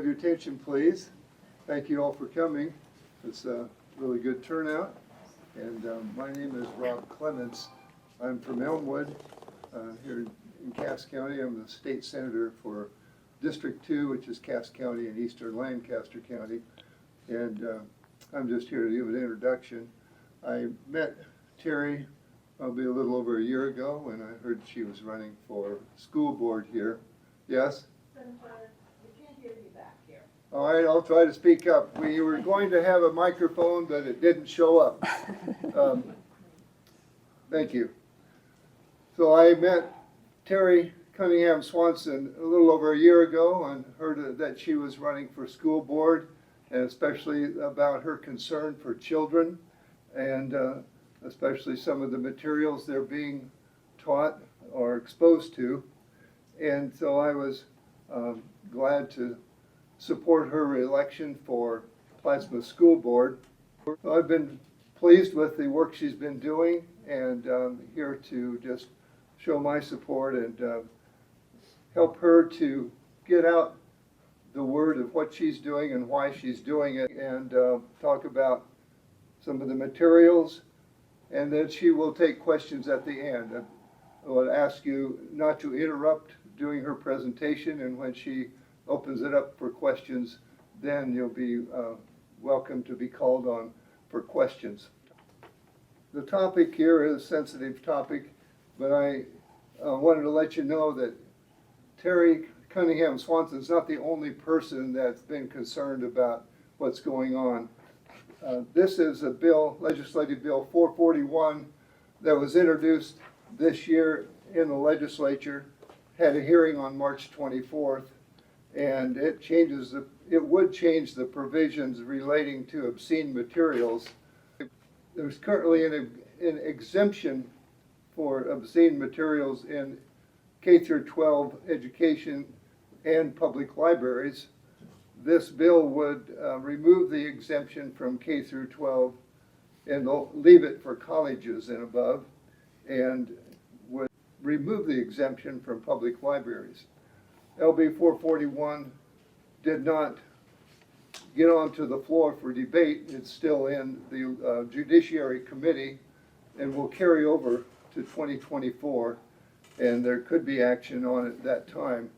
your attention, please. Thank you all for coming. It's a really good turnout. And my name is Rob Clements. I'm from Elmwood, here in Cass County. I'm the state senator for District 2, which is Cass County and Eastern Lancaster County. And I'm just here to give an introduction. I met Terri probably a little over a year ago when I heard she was running for school board here. Yes? Senator, we can't hear you back here. All right, I'll try to speak up. We were going to have a microphone, but it didn't show up. Thank you. So I met Terri Cunningham-Swanson a little over a year ago and heard that she was running for school board, and especially about her concern for children and especially some of the materials they're being taught or exposed to. And so I was glad to support her election for Plattsmouth School Board. So I've been pleased with the work she's been doing, and here to just show my support and help her to get out the word of what she's doing and why she's doing it, and talk about some of the materials, and then she will take questions at the end. I will ask you not to interrupt during her presentation, and when she opens it up for questions, then you'll be welcome to be called on for questions. The topic here is a sensitive topic, but I wanted to let you know that Terri Cunningham-Swanson is not the only person that's been concerned about what's going on. This is a bill, legislative bill 441, that was introduced this year in the legislature, had a hearing on March 24th, and it would change the provisions relating to obscene materials. There's currently an exemption for obscene materials in K through 12 education and public libraries. This bill would remove the exemption from K through 12 and leave it for colleges and above, and would remove the exemption from public libraries. LB 441 did not get onto the floor for debate. It's still in the Judiciary Committee and will carry over to 2024, and there could be action on it at that time.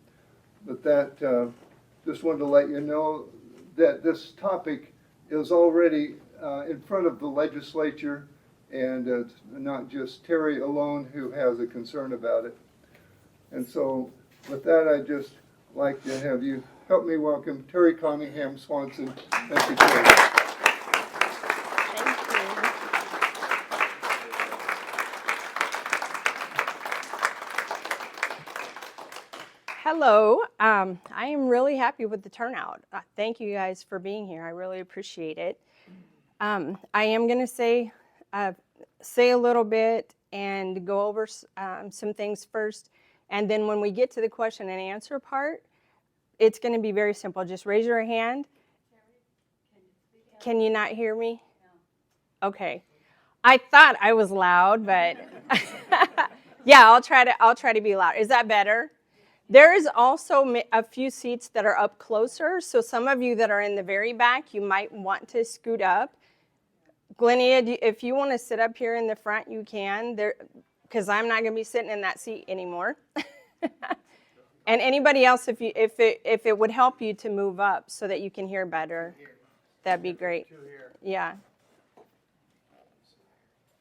But that, just wanted to let you know that this topic is already in front of the legislature, and it's not just Terri alone who has a concern about it. And so with that, I'd just like to have you help me welcome Terri Cunningham-Swanson. Thank you, Terri. Hello, I am really happy with the turnout. Thank you guys for being here. I really appreciate it. I am going to say a little bit and go over some things first. And then when we get to the question and answer part, it's going to be very simple. Just raise your hand. Can you not hear me? No. Okay. I thought I was loud, but yeah, I'll try to be loud. Is that better? There is also a few seats that are up closer, so some of you that are in the very back, you might want to scoot up. Glennia, if you want to sit up here in the front, you can, because I'm not going to be sitting in that seat anymore. And anybody else, if it would help you to move up so that you can hear better, that'd be great. Yeah.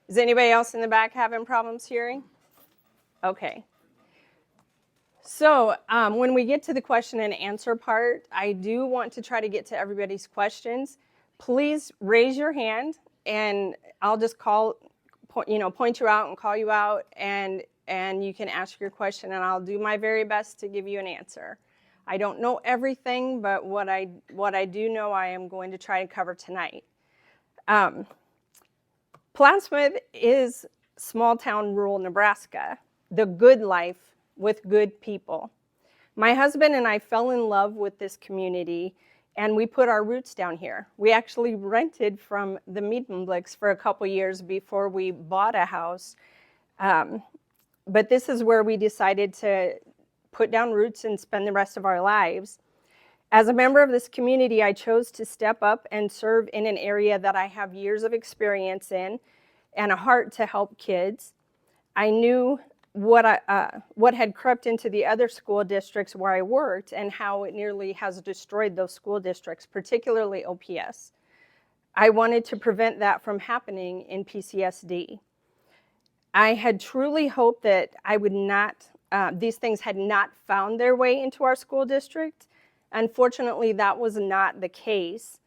Is anybody else in the back having problems hearing? Okay. So when we get to the question and answer part, I do want to try to get to everybody's questions. Please raise your hand, and I'll just point you out and call you out, and you can ask your question, and I'll do my very best to give you an answer. I don't know everything, but what I do know, I am going to try to cover tonight. Plattsmouth is small town rural Nebraska, the good life with good people. My husband and I fell in love with this community, and we put our roots down here. We actually rented from the Mietenblicks for a couple years before we bought a house. But this is where we decided to put down roots and spend the rest of our lives. As a member of this community, I chose to step up and serve in an area that I have years of experience in and a heart to help kids. I knew what had crept into the other school districts where I worked and how it nearly has destroyed those school districts, particularly OPS. I wanted to prevent that from happening in PCSD. I had truly hoped that these things had not found their way into our school district. Unfortunately, that was not the case.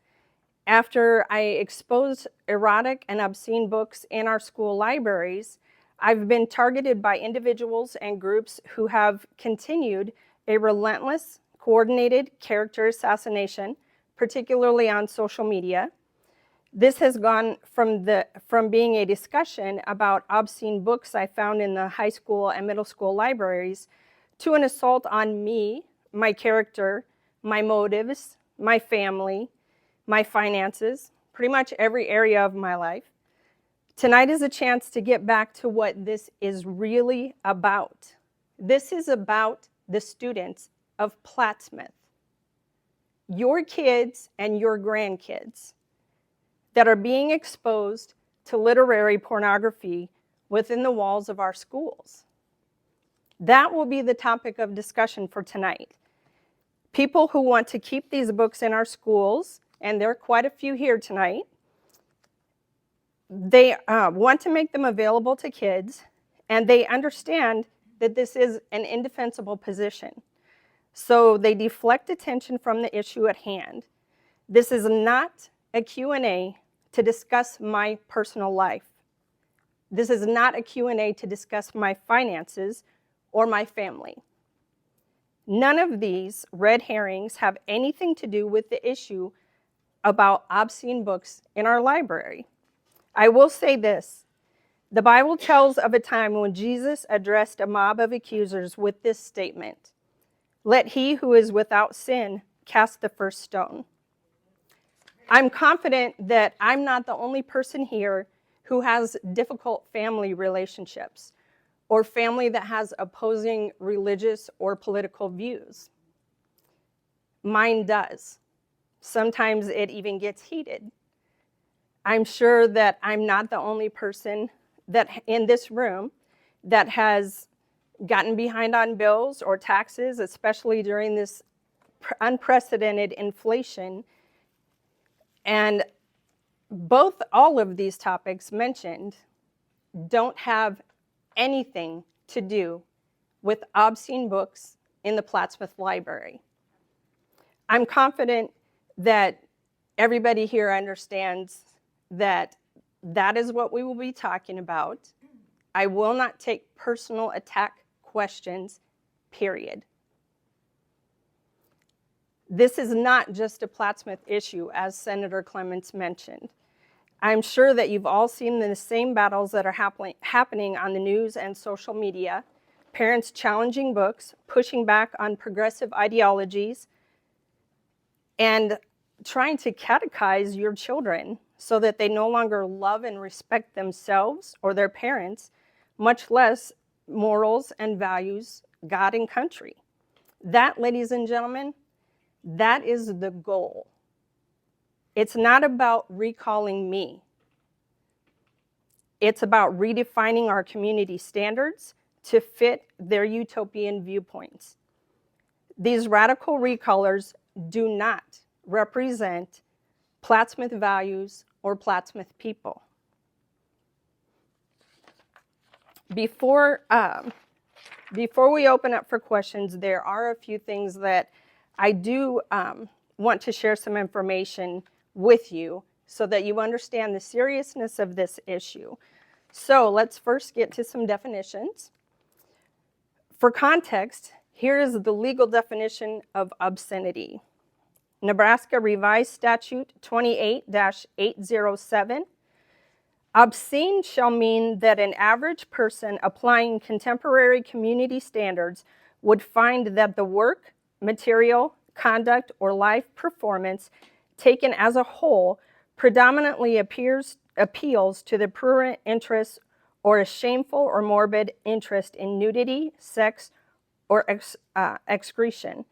After I exposed erotic and obscene books in our school libraries, I've been targeted by individuals and groups who have continued a relentless, coordinated character assassination, particularly on social media. This has gone from being a discussion about obscene books I found in the high school and middle school libraries to an assault on me, my character, my motives, my family, my finances, pretty much every area of my life. Tonight is a chance to get back to what this is really about. This is about the students of Plattsmouth, your kids and your grandkids that are being exposed to literary pornography within the walls of our schools. That will be the topic of discussion for tonight. People who want to keep these books in our schools, and there are quite a few here tonight, they want to make them available to kids, and they understand that this is an indefensible position. So they deflect attention from the issue at hand. This is not a Q&A to discuss my personal life. This is not a Q&A to discuss my finances or my family. None of these red herrings have anything to do with the issue about obscene books in our library. I will say this. The Bible tells of a time when Jesus addressed a mob of accusers with this statement: "Let he who is without sin cast the first stone." I'm confident that I'm not the only person here who has difficult family relationships or family that has opposing religious or political views. Mine does. Sometimes it even gets heated. I'm sure that I'm not the only person that in this room that has gotten behind on bills or taxes, especially during this unprecedented inflation. And all of these topics mentioned don't have anything to do with obscene books in the Plattsmouth Library. I'm confident that everybody here understands that that is what we will be talking about. I will not take personal attack questions, period. This is not just a Plattsmouth issue, as Senator Clements mentioned. I'm sure that you've all seen the same battles that are happening on the news and social media. Parents challenging books, pushing back on progressive ideologies, and trying to catechize your children so that they no longer love and respect themselves or their parents, much less morals and values, God and country. That, ladies and gentlemen, that is the goal. It's not about recalling me. It's about redefining our community standards to fit their utopian viewpoints. These radical recallers do not represent Plattsmouth values or Plattsmouth people. Before we open up for questions, there are a few things that I do want to share some information with you so that you understand the seriousness of this issue. So let's first get to some definitions. For context, here is the legal definition of obscenity. Nebraska Revised Statute 28-807. Obscene shall mean that an average person applying contemporary community standards would find that the work, material, conduct, or life performance taken as a whole predominantly appeals to the prurient interest or a shameful or morbid interest in nudity, sex, or excretion.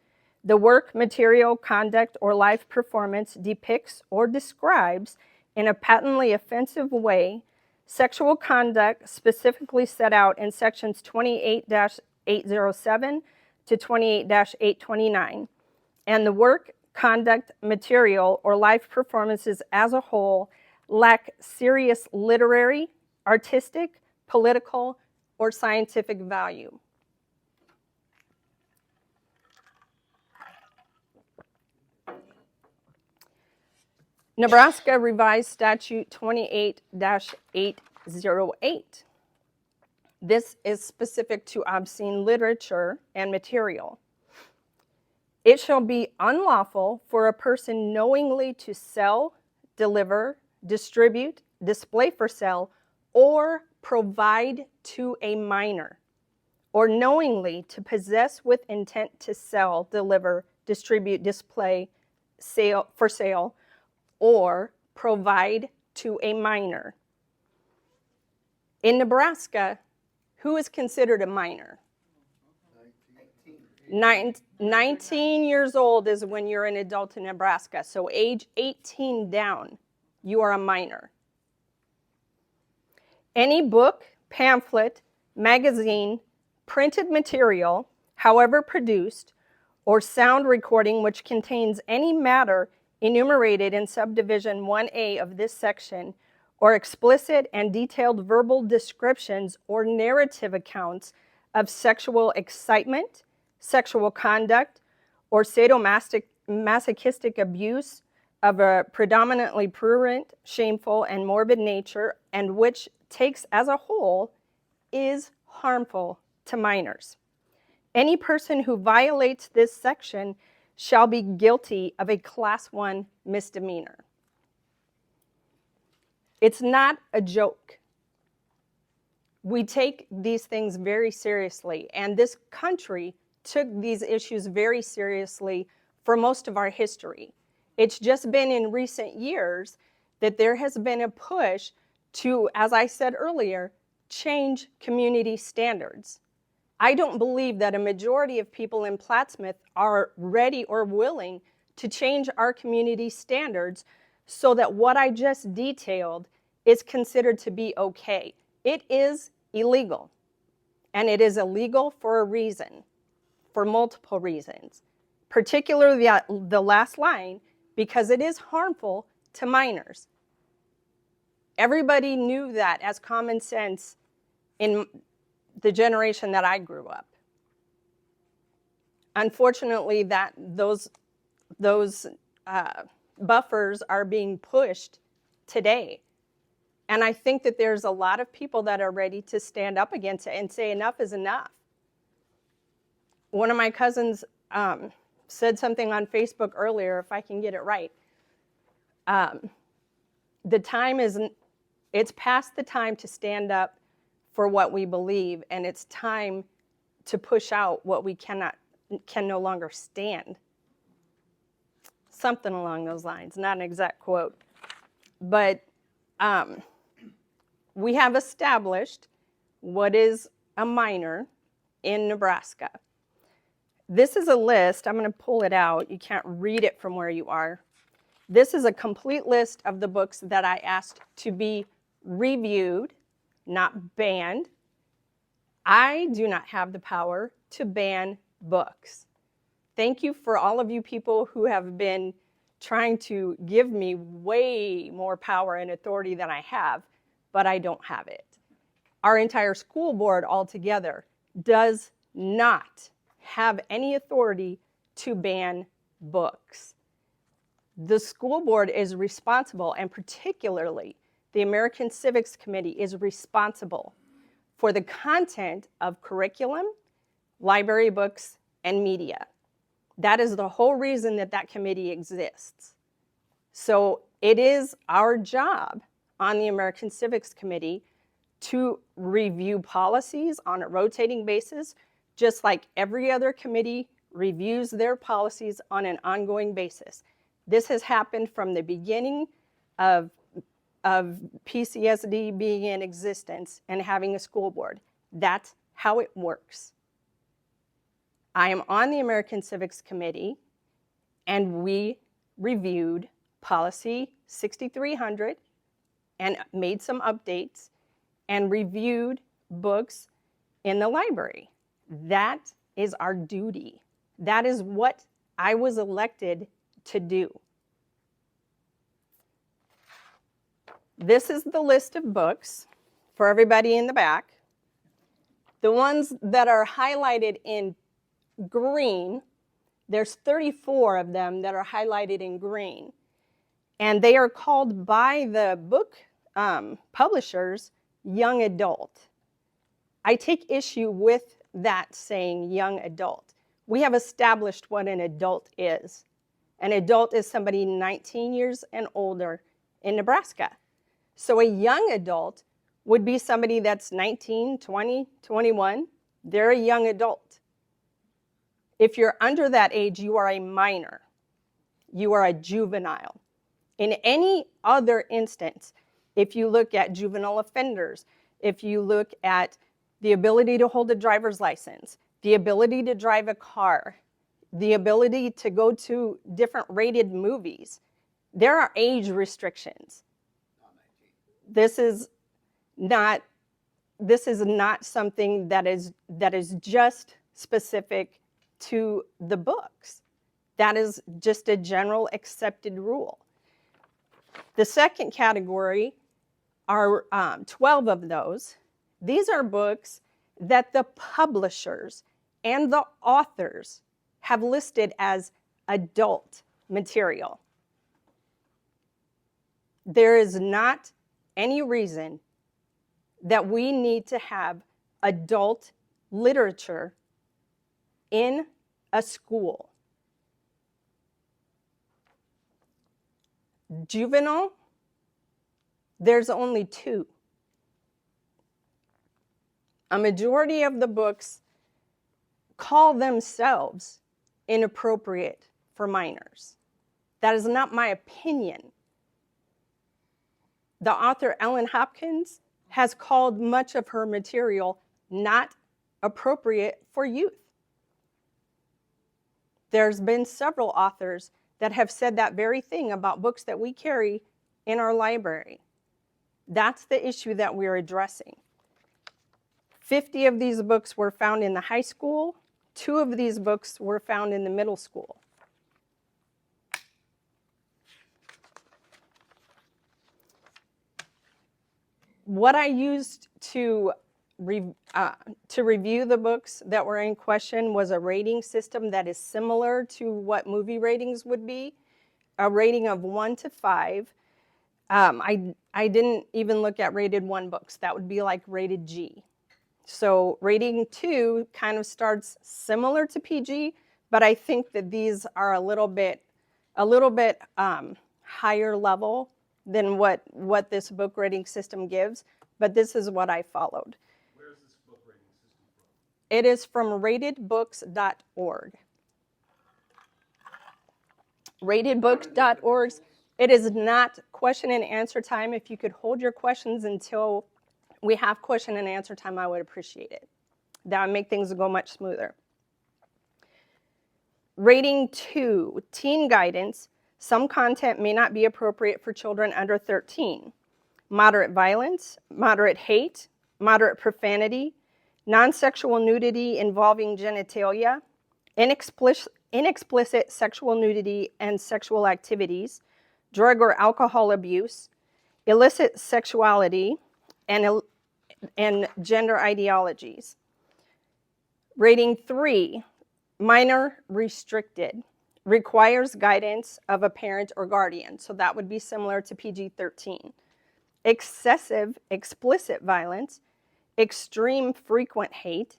The work, material, conduct, or live performance depicts or describes in a patently offensive way sexual conduct specifically set out in sections 28-807 to 28-829, and the work, conduct, material, or live performances as a whole lack serious literary, artistic, political, or scientific value. Nebraska Revised Statute 28-808. This is specific to obscene literature and material. It shall be unlawful for a person knowingly to sell, deliver, distribute, display for sale, or provide to a minor, or knowingly to possess with intent to sell, deliver, distribute, display, for sale, or provide to a minor. In Nebraska, who is considered a minor? 19 years old is when you're an adult in Nebraska. So age 18 down, you are a minor. Any book, pamphlet, magazine, printed material, however produced, or sound recording which contains any matter enumerated in subdivision 1A of this section, or explicit and detailed verbal descriptions or narrative accounts of sexual excitement, sexual conduct, or sadomasochistic abuse of a predominantly prurient, shameful, and morbid nature, and which takes as a whole is harmful to minors. Any person who violates this section shall be guilty of a Class 1 misdemeanor. It's not a joke. We take these things very seriously, and this country took these issues very seriously for most of our history. It's just been in recent years that there has been a push to, as I said earlier, change community standards. I don't believe that a majority of people in Plattsmouth are ready or willing to change our community standards so that what I just detailed is considered to be okay. It is illegal, and it is illegal for a reason, for multiple reasons, particularly the last line, because it is harmful to minors. Everybody knew that as common sense in the generation that I grew up. Unfortunately, those buffers are being pushed today. And I think that there's a lot of people that are ready to stand up against it and say enough is enough. One of my cousins said something on Facebook earlier, if I can get it right. It's past the time to stand up for what we believe, and it's time to push out what we can no longer stand. Something along those lines, not an exact quote. But we have established what is a minor in Nebraska. This is a list. I'm going to pull it out. You can't read it from where you are. This is a complete list of the books that I asked to be reviewed, not banned. I do not have the power to ban books. Thank you for all of you people who have been trying to give me way more power and authority than I have, but I don't have it. Our entire school board altogether does not have any authority to ban books. The school board is responsible, and particularly the American Civics Committee is responsible for the content of curriculum, library books, and media. That is the whole reason that that committee exists. So it is our job on the American Civics Committee to review policies on a rotating basis, just like every other committee reviews their policies on an ongoing basis. This has happened from the beginning of PCSD being in existence and having a school board. That's how it works. I am on the American Civics Committee, and we reviewed policy 6300 and made some updates and reviewed books in the library. That is our duty. That is what I was elected to do. This is the list of books for everybody in the back. The ones that are highlighted in green, there's 34 of them that are highlighted in green. And they are called by the book publishers young adult. I take issue with that saying young adult. We have established what an adult is. An adult is somebody 19 years and older in Nebraska. So a young adult would be somebody that's 19, 20, 21. They're a young adult. If you're under that age, you are a minor. You are a juvenile. In any other instance, if you look at juvenile offenders, if you look at the ability to hold a driver's license, the ability to drive a car, the ability to go to different rated movies, there are age restrictions. This is not something that is just specific to the books. That is just a general accepted rule. The second category are 12 of those. These are books that the publishers and the authors have listed as adult material. There is not any reason that we need to have adult literature in a school. Juvenile, there's only 2. A majority of the books call themselves inappropriate for minors. That is not my opinion. The author Ellen Hopkins has called much of her material not appropriate for youth. There's been several authors that have said that very thing about books that we carry in our library. That's the issue that we're addressing. 50 of these books were found in the high school. 2 of these books were found in the middle school. What I used to review the books that were in question was a rating system that is similar to what movie ratings would be, a rating of 1 to 5. I didn't even look at rated 1 books. That would be like rated G. So rating 2 kind of starts similar to PG, but I think that these are a little bit higher level than what this book rating system gives, but this is what I followed. Where is this book rating system from? It is from ratedbooks.org. Ratedbooks.org. It is not question and answer time. If you could hold your questions until we have question and answer time, I would appreciate it. That would make things go much smoother. Rating 2, teen guidance. Some content may not be appropriate for children under 13. Moderate violence, moderate hate, moderate profanity, non-sexual nudity involving genitalia, inexplicit sexual nudity and sexual activities, drug or alcohol abuse, illicit sexuality, and gender ideologies. Rating 3, minor restricted, requires guidance of a parent or guardian. So that would be similar to PG-13. Excessive explicit violence, extreme frequent hate,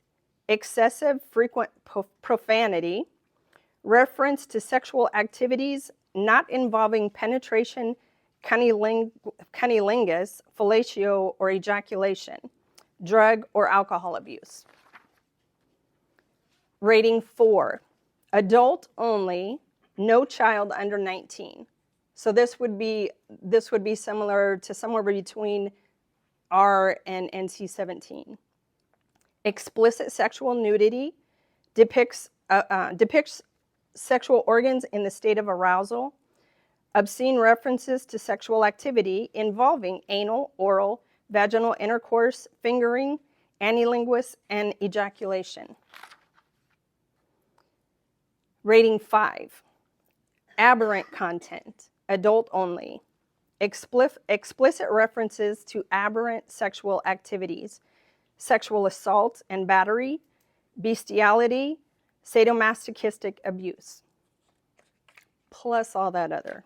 excessive frequent profanity, reference to sexual activities not involving penetration, cunnilingus, fellatio, or ejaculation, drug or alcohol abuse. Rating 4, adult only, no child under 19. So this would be similar to somewhere between R and NC-17. Explicit sexual nudity depicts depicts sexual organs in the state of arousal, obscene references to sexual activity involving anal, oral, vaginal intercourse, fingering, anilingus, and ejaculation. Rating 5, aberrant content, adult only, explicit references to aberrant sexual activities, sexual assault and battery, bestiality, sadomasochistic abuse, plus all that other.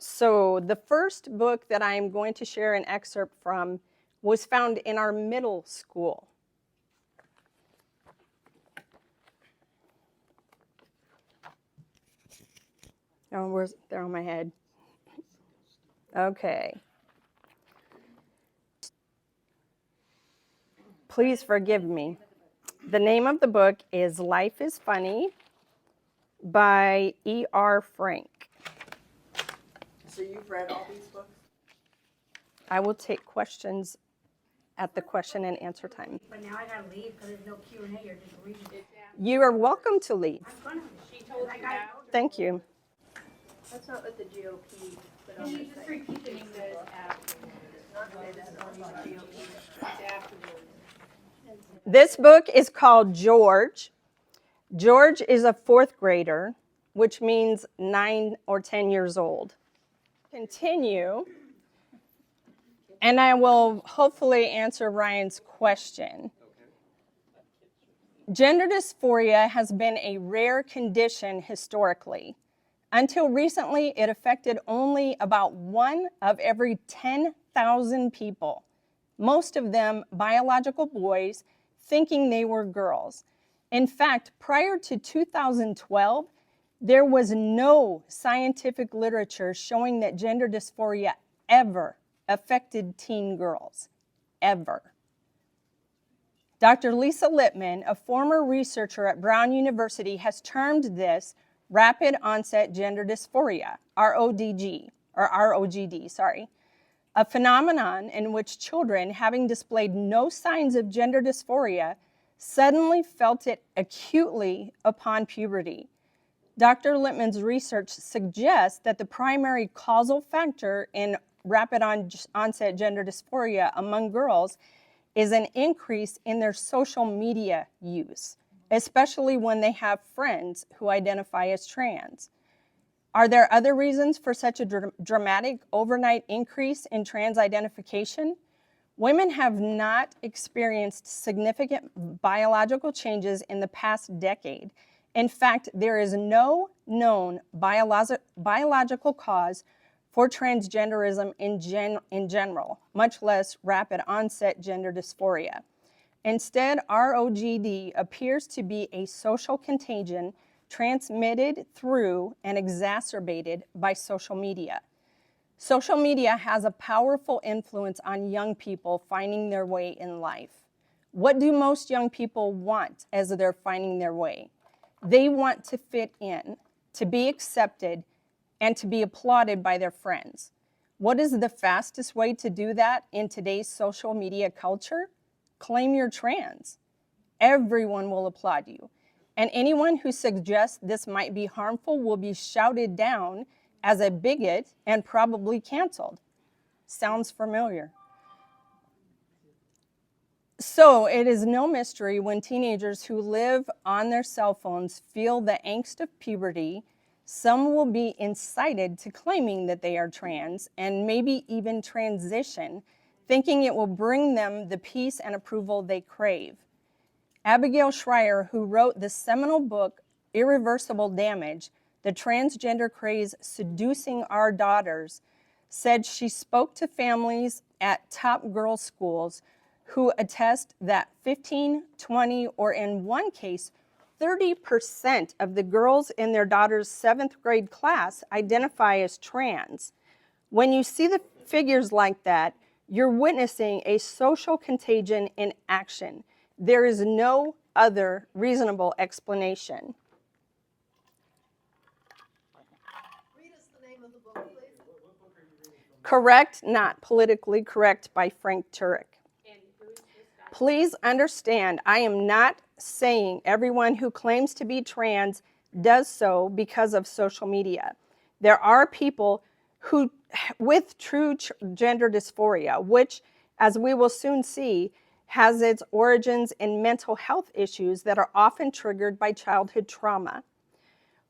So the first book that I'm going to share an excerpt from was found in our middle school. Oh, where's, they're on my head. Okay. Please forgive me. The name of the book is Life is Funny by E.R. Frank. So you've read all these books? I will take questions at the question and answer time. But now I gotta leave because there's no Q&A, you're just reading it. You are welcome to leave. I'm gonna, she told me that. Thank you. That's not what the GOP put on Can their you just site. repeat the name of it? This book is called George. George is a 4th grader, which means 9 or 10 years old. Continue, and I will hopefully answer Ryan's question. Gender dysphoria has been a rare condition historically. Until recently, it affected only about 1 of every 10,000 people, most of them biological boys thinking they were girls. In fact, prior to 2012, there was no scientific literature showing that gender dysphoria ever affected teen girls, ever. Dr. Lisa Lippman, a former researcher at Brown University, has termed this rapid onset gender dysphoria, ROGD, a phenomenon in which children, having displayed no signs of gender dysphoria, suddenly felt it acutely upon puberty. Dr. Lippman's research suggests that the primary causal factor in rapid onset gender dysphoria among girls is an increase in their social media use, especially when they have friends who identify as trans. Are there other reasons for such a dramatic overnight increase in trans identification? Women have not experienced significant biological changes in the past decade. In fact, there is no known biological cause for transgenderism in general, much less rapid onset gender dysphoria. Instead, ROGD appears to be a social contagion transmitted through and exacerbated by social media. Social media has a powerful influence on young people finding their way in life. What do most young people want as they're finding their way? They want to fit in, to be accepted, and to be applauded by their friends. What is the fastest way to do that in today's social media culture? Claim you're trans. Everyone will applaud you. And anyone who suggests this might be harmful will be shouted down as a bigot and probably canceled. Sounds familiar. So it is no mystery when teenagers who live on their cell phones feel the angst of puberty, some will be incited to claiming that they are trans and maybe even transition, thinking it will bring them the peace and approval they crave. Abigail Schreier, who wrote the seminal book, Irreversible Damage, The Transgender Craze Seducing Our Daughters, said she spoke to families at top girls' schools who attest that 15, 20, or in one case, 30% of the girls in their daughter's 7th grade class identify as trans. When you see the figures like that, you're witnessing a social contagion in action. There is no other reasonable explanation. Read us the name of the book, please. Correct, not politically correct by Frank Turek. Please understand, I am not saying everyone who claims to be trans does so because of social media. There are people who, with true gender dysphoria, which, as we will soon see, has its origins in mental health issues that are often triggered by childhood trauma.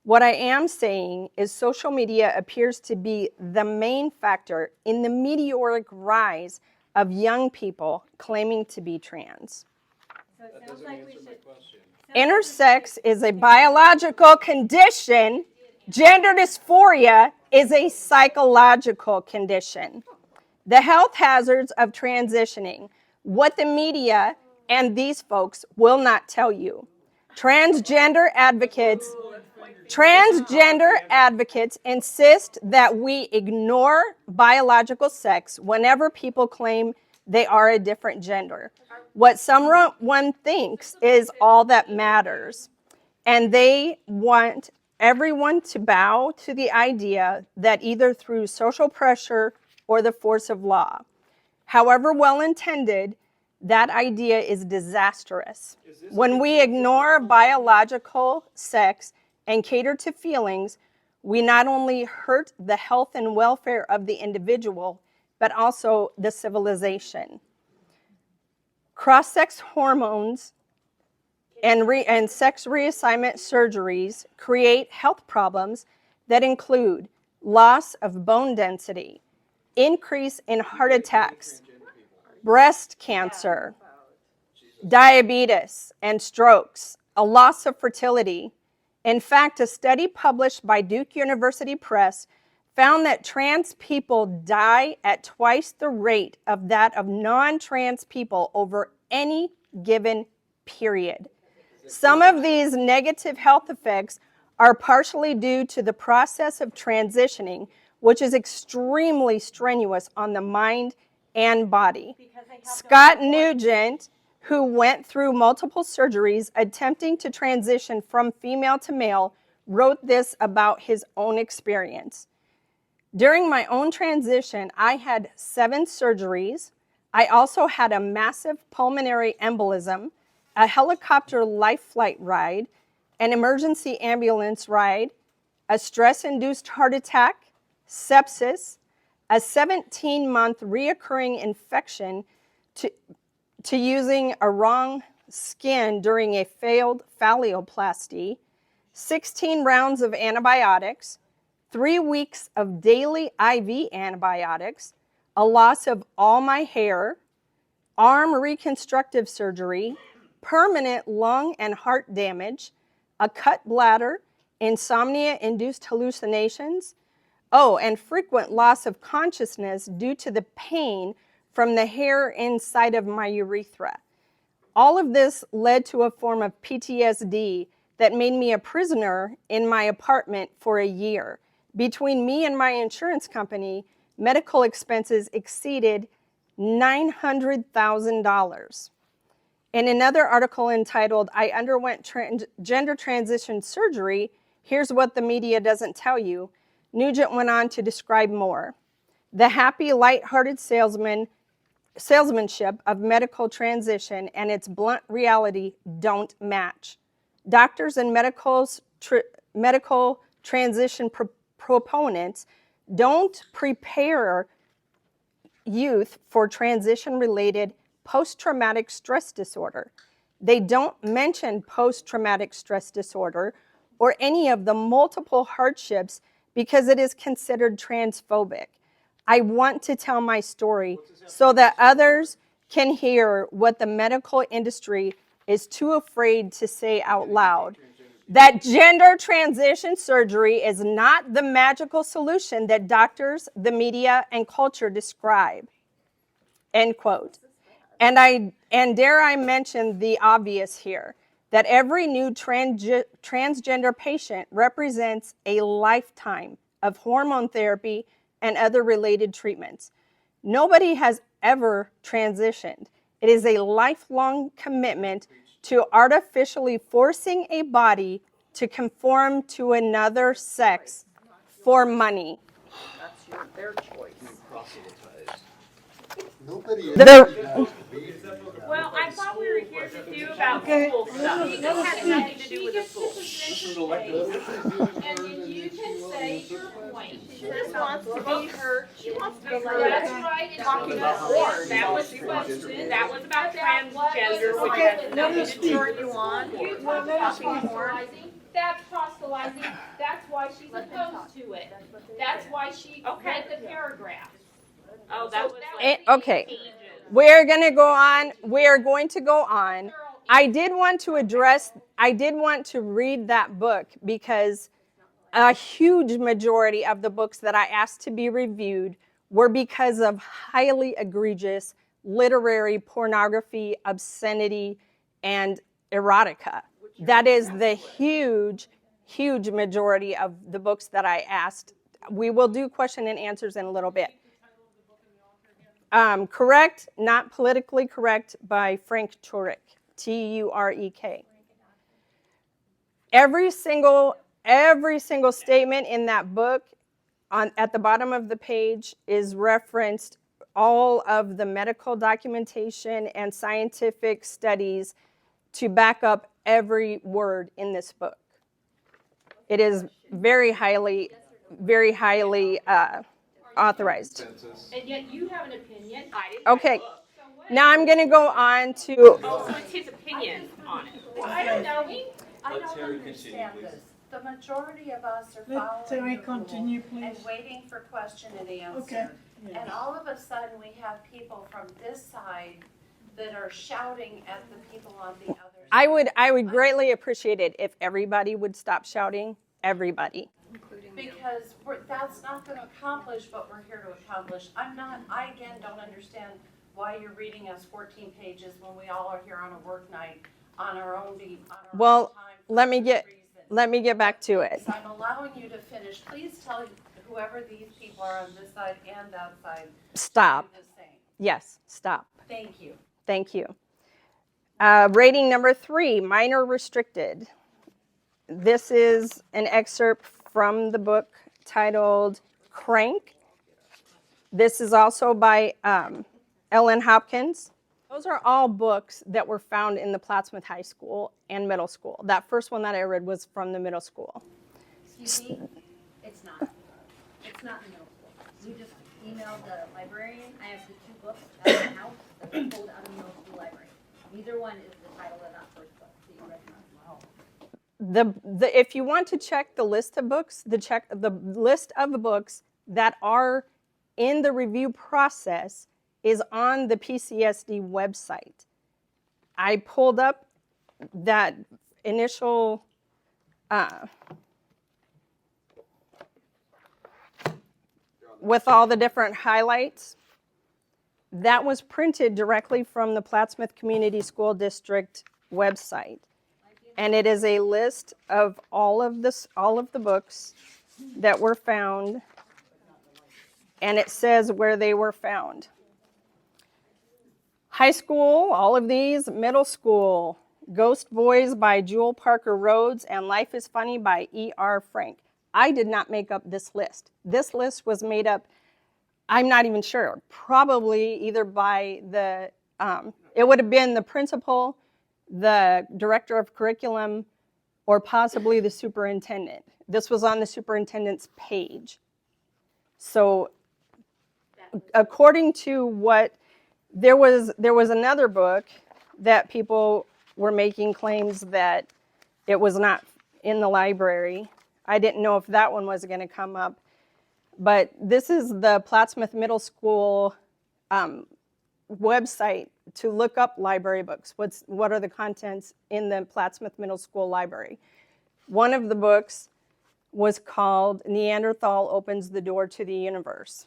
What I am saying is social media appears to be the main factor in the meteoric rise of young people claiming to be trans. So it sounds like we should. Intersex is a biological condition. Gender dysphoria is a psychological condition. The health hazards of transitioning, what the media and these folks will not tell you. Transgender advocates insist that we ignore biological sex whenever people claim they are a different gender. What someone thinks is all that matters. And they want everyone to bow to the idea that either through social pressure or the force of law, however well intended, that idea is disastrous. When we ignore biological sex and cater to feelings, we not only hurt the health and welfare of the individual, but also the civilization. Cross-sex hormones and sex reassignment surgeries create health problems that include loss of bone density, increase in heart attacks, breast cancer, diabetes, and strokes, a loss of fertility. In fact, a study published by Duke University Press found that trans people die at twice the rate of that of non-trans people over any given period. Some of these negative health effects are partially due to the process of transitioning, which is extremely strenuous on the mind and body. Scott Nugent, who went through multiple surgeries attempting to transition from female to male, wrote this about his own experience. During my own transition, I had 7 surgeries. I also had a massive pulmonary embolism, a helicopter life flight ride, an emergency ambulance ride, a stress-induced heart attack, sepsis, a 17-month reoccurring infection to using a wrong skin during a failed phalloplasty, 16 rounds of antibiotics, 3 weeks of daily IV antibiotics, a loss of all my hair, arm reconstructive surgery, permanent lung and heart damage, a cut bladder, insomnia-induced hallucinations, and frequent loss of consciousness due to the pain from the hair inside of my urethra. All of this led to a form of PTSD that made me a prisoner in my apartment for a year. Between me and my insurance company, medical expenses exceeded $900,000. In another article entitled, "I Underwent Gender Transition Surgery, Here's What the Media Doesn't Tell You," Nugent went on to describe more. The happy, lighthearted salesmanship of medical transition and its blunt reality don't match. Doctors and medical transition proponents don't prepare youth for transition-related post-traumatic stress disorder. They don't mention post-traumatic stress disorder or any of the multiple hardships because it is considered transphobic. I want to tell my story so that others can hear what the medical industry is too afraid to say out loud. That gender transition surgery is not the magical solution that doctors, the media, and culture describe. End quote. And dare I mention the obvious here, that every new transgender patient represents a lifetime of hormone therapy and other related treatments. Nobody has ever transitioned. It is a lifelong commitment to artificially forcing a body to conform to another sex for money. their choice. Nobody The- Well, I thought we were here to do about school stuff. It has nothing to do with the school. And then you can say your point. She just wants to be heard. She wants to be That's heard. right. It's Talking about about boards. that was question. That was about transgender, which has nothing to do with You want? You talk about proselytizing. That's proselytizing. That's why she's opposed to it. That's why she read the paragraph. Oh, that was like okay. 8 pages. We're going to go on. We are going to go on. I did want to read that book because a huge majority of the books that I asked to be reviewed were because of highly egregious literary pornography, obscenity, and erotica. That is the huge, huge majority of the books that I asked. We will do question and answers in a little bit. Correct, Not Politically Correct by Frank Turek, Turek. Every single statement in that book at the bottom of the page is referenced all of the medical documentation and scientific studies to back up every word in this book. It is very highly authorized. And yet you have an opinion. I didn't. Okay, So what? now I'm going to go on to, Oh, so it's his opinion on it. Well, I don't know. I don't understand this. The majority of us are Let following Terri the continue, rule and please. waiting for question and answer. Okay. And all of a sudden, we have people from this side that are shouting at the people on the other side. I would greatly appreciate it if everybody would stop shouting, everybody. Because that's not going to accomplish what we're here to accomplish. I again don't understand why you're reading us 14 pages when we all are here on a work night on our own time. Well, for let me good get reason. back to it. So I'm allowing you to finish. Please tell whoever these people are on this side and that side. Stop. To do the same. Yes, stop. Thank you. Thank you. Rating number 3, minor restricted. This is an excerpt from the book titled Crank. This is also by Ellen Hopkins. Those are all books that were found in the Plattsmouth High School and middle school. That first one that I read was from the middle school. Excuse me? It's not. It's not in middle school. You just emailed the librarian. I have the 2 books at my house that were pulled out of the middle school library. Neither one is the title of that first book that you recommend. If you want to check the list of books, the list of the books that are in the review process is on the PCSD website. I pulled up that initial with all the different highlights. That was printed directly from the Plattsmouth Community School District website. And it is a list of all of the books that were found, and it says where they were found. High school, all of these. Middle school, Ghost Boys by Jewel Parker Rhodes and Life is Funny by E.R. Frank. I did not make up this list. This list was made up, I'm not even sure, probably either by it would have been the principal, the director of curriculum, or possibly the superintendent. This was on the superintendent's page. So according to what, there was another book that people were making claims that it was not in the library. I didn't know if that one was going to come up. But this is the Plattsmouth Middle School website to look up library books. What are the contents in the Plattsmouth Middle School library? One of the books was called Neanderthal Opens the Door to the Universe.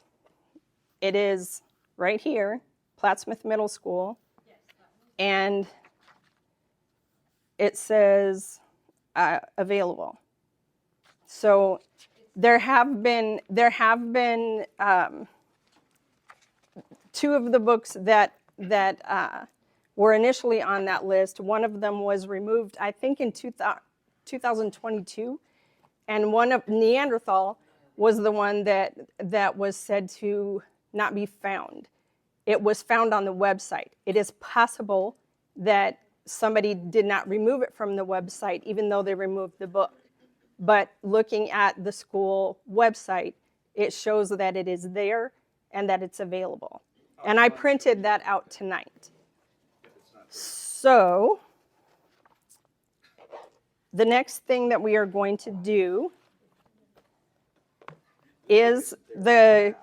It is right here, Plattsmouth Middle School, and it says available. So there have been 2 of the books that were initially on that list. One of them was removed, I think, in 2022, and one of Neanderthal was the one that was said to not be found. It was found on the website. It is possible that somebody did not remove it from the website, even though they removed the book. But looking at the school website, it shows that it is there and that it's available. And I printed that out tonight. So the next thing that we are going to do is the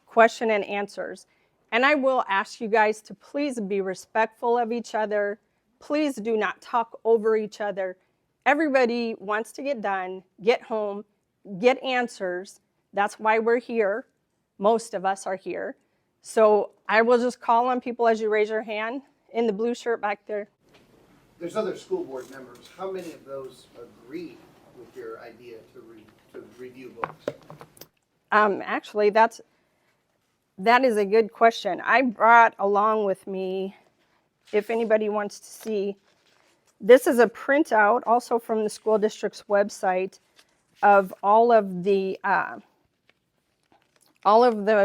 question and answers. And I will ask you guys to please be respectful of each other. Please do not talk over each other. Everybody wants to get done, get home, get answers. That's why we're here. Most of us are here. So I will just call on people as you raise your hand. In the blue shirt back there. There's other school board members. How many of those agree with your idea to review books? Actually, that is a good question. I brought along with me, if anybody wants to see, this is a printout also from the school district's website of all of the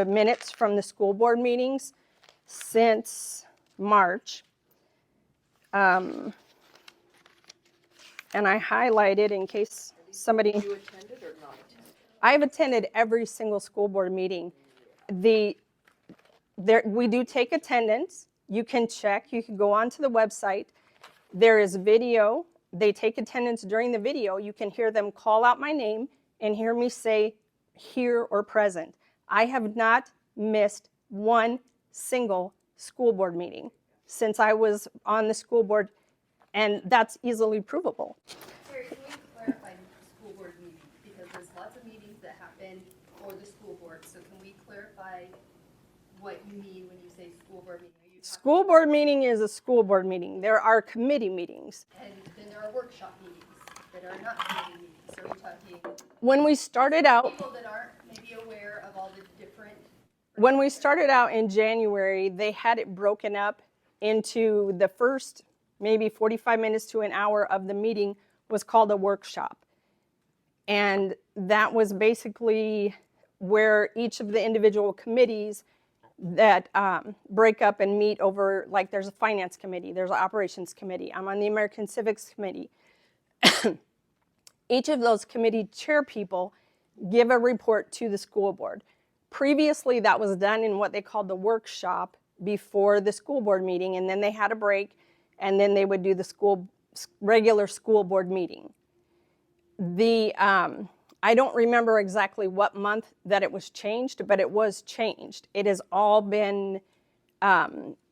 minutes from the school board meetings since March. And I highlighted in case somebody... You attended or not attended? I've attended every single school board meeting. We do take attendance. You can check. You can go onto the website. There is video. They take attendance during the video. You can hear them call out my name and hear me say here or present. I have not missed one single school board meeting since I was on the school board, and that's easily provable. Terri, can we clarify school board meetings? Because there's lots of meetings that happen for the school board. So can we clarify what you mean when you say school board meeting? Are you School board meeting is a school board meeting. There are committee meetings. And then there are workshop meetings that are not committee meetings. So are you talking When we started out, people that aren't maybe aware of all the different? when we started out in January, they had it broken up into the first maybe 45 minutes to an hour of the meeting was called a workshop. And that was basically where each of the individual committees that break up and meet over, like there's a finance committee, there's an operations committee, I'm on the American Civics Committee. Each of those committee chair people give a report to the school board. Previously, that was done in what they called the workshop before the school board meeting, and then they had a break, and then they would do the regular school board meeting. I don't remember exactly what month that it was changed, but it was changed. It has all been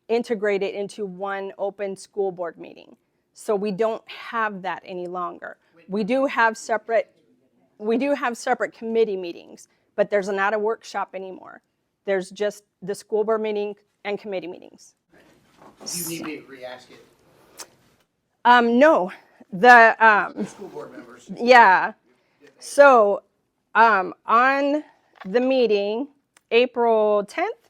integrated into one open school board meeting. So we don't have that any longer. We do have separate committee meetings, but there's not a workshop anymore. There's just the school board meeting and committee meetings. Do you need me to re-ask it? No, the School board members. yeah. So on the meeting, April 10th,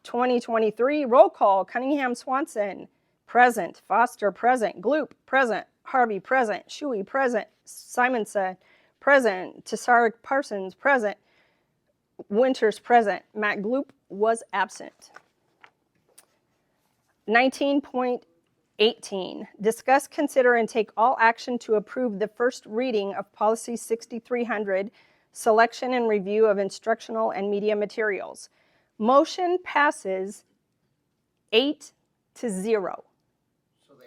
2023, roll call, Cunningham-Swanson, present, Foster, present, Gloop, present, Harvey, present, Shuey, present, Simonson, present, Tessaric Parsons, present, Winters, present, Matt Gloop was absent. 19.18, discuss, consider, and take all action to approve the first reading of Policy 6300, selection and review of instructional and media materials. Motion passes 8-0. So they all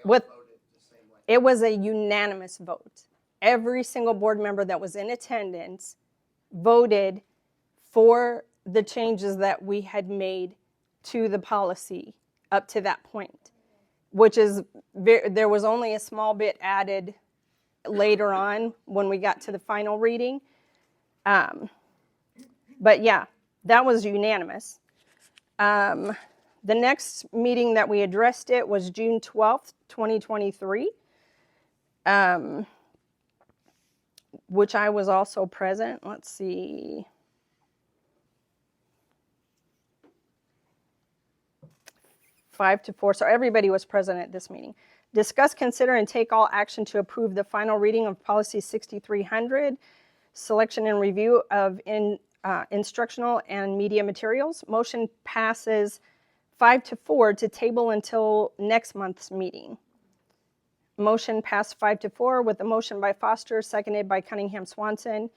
With- voted the same way. It was a unanimous vote. Every single board member that was in attendance voted for the changes that we had made to the policy up to that point, which is, there was only a small bit added later on when we got to the final reading. But yeah, that was unanimous. The next meeting that we addressed it was June 12th, 2023, which I was also present. Let's see. 5-4, so everybody was present at this meeting. Discuss, consider, and take all action to approve the final reading of Policy 6300, selection and review of instructional and media materials. Motion passes 5-4 to table until next month's meeting. Motion passed 5-4 with a motion by Foster, seconded by Cunningham-Swanson.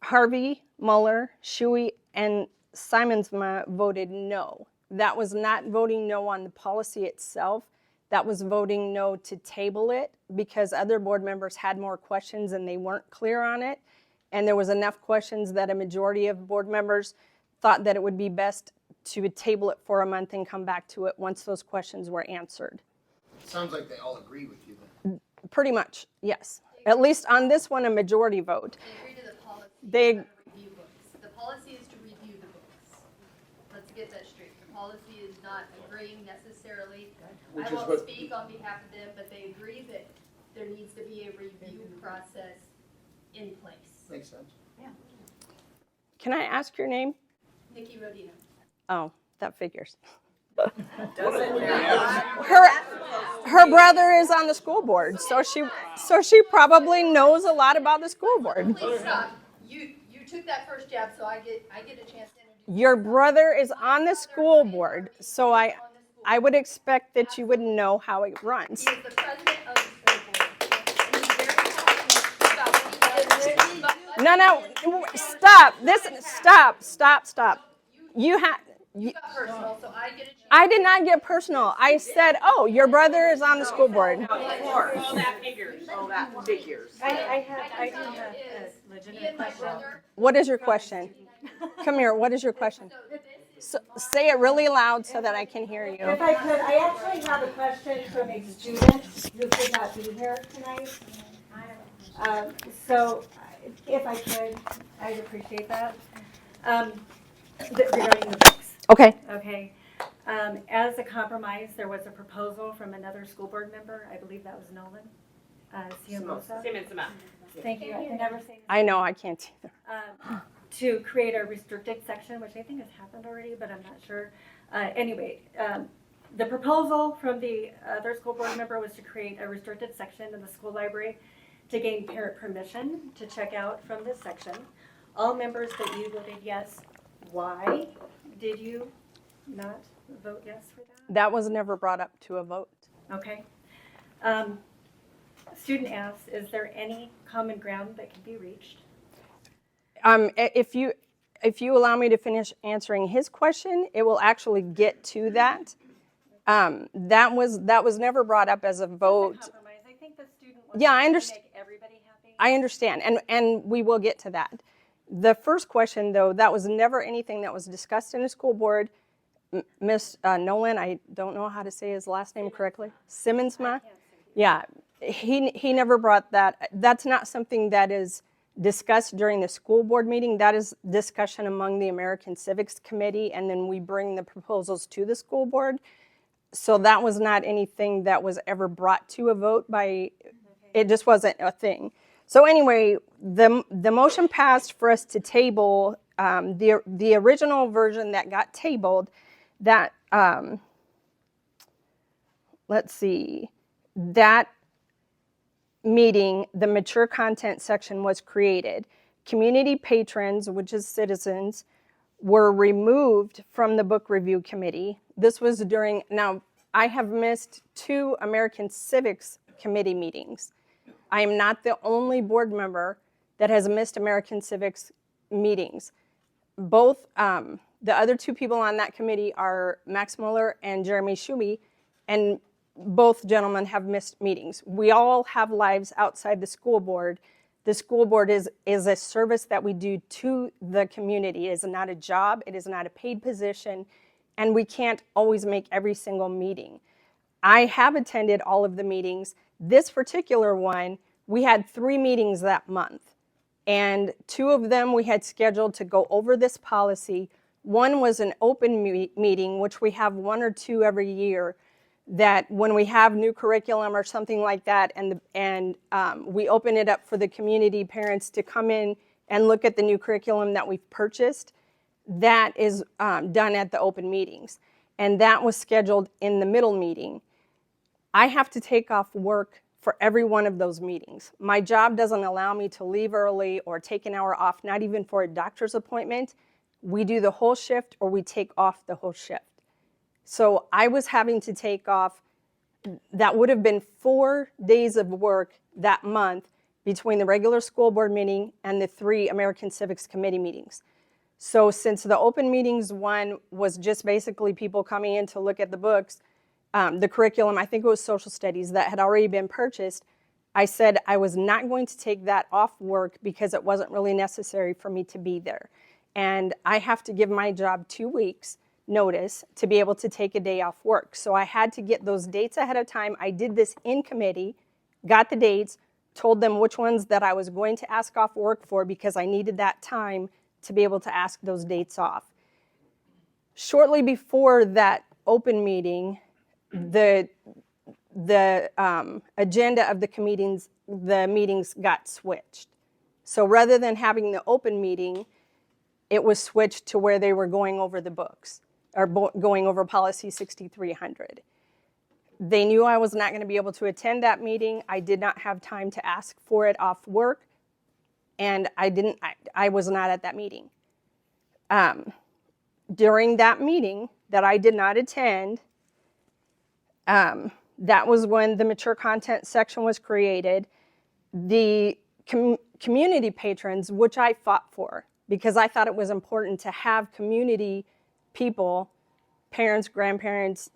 Harvey, Muller, Shuey, and Simonsma voted no. That was not voting no on the policy itself. That was voting no to table it because other board members had more questions and they weren't clear on it. And there was enough questions that a majority of board members thought that it would be best to table it for a month and come back to it once those questions were answered. Sounds like they all agree with you then. Pretty much, yes. At least on this one, a majority vote. They agree to the policy. They- not review books. The policy is to review the books. Let's get that straight. The policy is not agreeing necessarily. I won't speak on behalf of them, but they agree that there needs to be a review process in place. Makes sense. Can I ask your name? Nikki Rodino. Oh, that figures. Doesn't Her brother is on the school board, so she probably knows a lot about the school board. Please stop. You took that first jab, so I get a chance to introduce. Your brother is on the school board, so I would expect that you would know how it runs. He is the president of the school board. And he's very passionate about what he does. No, stop. Stop. You have. You got personal, so I get a chance. I did not get personal. I said, oh, your brother is on the school board. All that figures. I do have a legitimate question. What is your question? Come here, what is your question? Say it really loud so that I can hear you. If I could, I actually have a question from a student who could not be here tonight. So if I could, I'd appreciate that. Regarding the books. Okay. Okay. As a compromise, there was a proposal from another school board member. I believe that was Nolan. Siamosa. Thank you. I can never say. I know, I can't either. To create a restricted section, which I think has happened already, but I'm not sure. Anyway, the proposal from the other school board member was to create a restricted section in the school library to gain parent permission to check out from this section. All members that you voted yes. Why did you not vote yes for that? That was never brought up to a vote. Okay. Student asks, is there any common ground that can be reached? If you allow me to finish answering his question, it will actually get to that. That was never brought up as a vote. Compromise. I think the student wants Yeah, I to understand. make everybody happy. I understand, and we will get to that. The first question, though, that was never anything that was discussed in a school board. Miss Nolan, I don't know how to say his last name correctly. Simmonsma? Yeah, he never brought that. That's not something that is discussed during the school board meeting. That is discussion among the American Civics Committee, and then we bring the proposals to the school board. So that was not anything that was ever brought to a vote by, it just wasn't a thing. So anyway, the motion passed for us to table the original version that got tabled. That let's see, that meeting, the mature content section was created. Community patrons, which is citizens, were removed from the book review committee. This was during, now I have missed 2 American Civics Committee meetings. I am not the only board member that has missed American Civics meetings. Both, the other 2 people on that committee are Max Muller and Jeremy Shuey, and both gentlemen have missed meetings. We all have lives outside the school board. The school board is a service that we do to the community. It is not a job, it is not a paid position, and we can't always make every single meeting. I have attended all of the meetings. This particular one, we had 3 meetings that month, and 2 of them we had scheduled to go over this policy. One was an open meeting, which we have 1 or 2 every year, that when we have new curriculum or something like that, and we open it up for the community parents to come in and look at the new curriculum that we've purchased, that is done at the open meetings. And that was scheduled in the middle meeting. I have to take off work for every one of those meetings. My job doesn't allow me to leave early or take an hour off, not even for a doctor's appointment. We do the whole shift or we take off the whole shift. So I was having to take off, that would have been 4 days of work that month between the regular school board meeting and the 3 American Civics Committee meetings. So since the open meetings one was just basically people coming in to look at the books, the curriculum, I think it was social studies that had already been purchased, I said I was not going to take that off work because it wasn't really necessary for me to be there. And I have to give my job 2 weeks notice to be able to take a day off work. So I had to get those dates ahead of time. I did this in committee, got the dates, told them which ones that I was going to ask off work for because I needed that time to be able to ask those dates off. Shortly before that open meeting, the agenda of the meetings got switched. So rather than having the open meeting, it was switched to where they were going over the books, or going over policy 6300. They knew I was not going to be able to attend that meeting. I did not have time to ask for it off work, and I was not at that meeting. During that meeting that I did not attend, that was when the mature content section was created. The community patrons, which I fought for, because I thought it was important to have community people, parents, grandparents,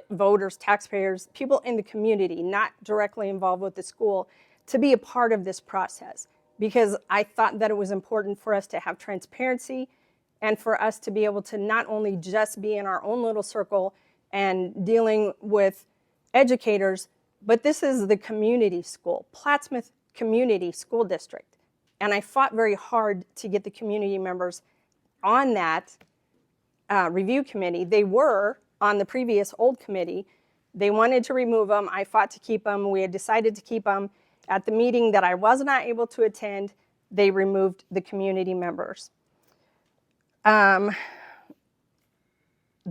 voters, taxpayers, people in the community, not directly involved with the school, to be a part of this process. Because I thought that it was important for us to have transparency and for us to be able to not only just be in our own little circle and dealing with educators, but this is the community school, Plattsmouth Community School District. And I fought very hard to get the community members on that review committee. They were on the previous old committee. They wanted to remove them. I fought to keep them. We had decided to keep them. At the meeting that I was not able to attend, they removed the community members. The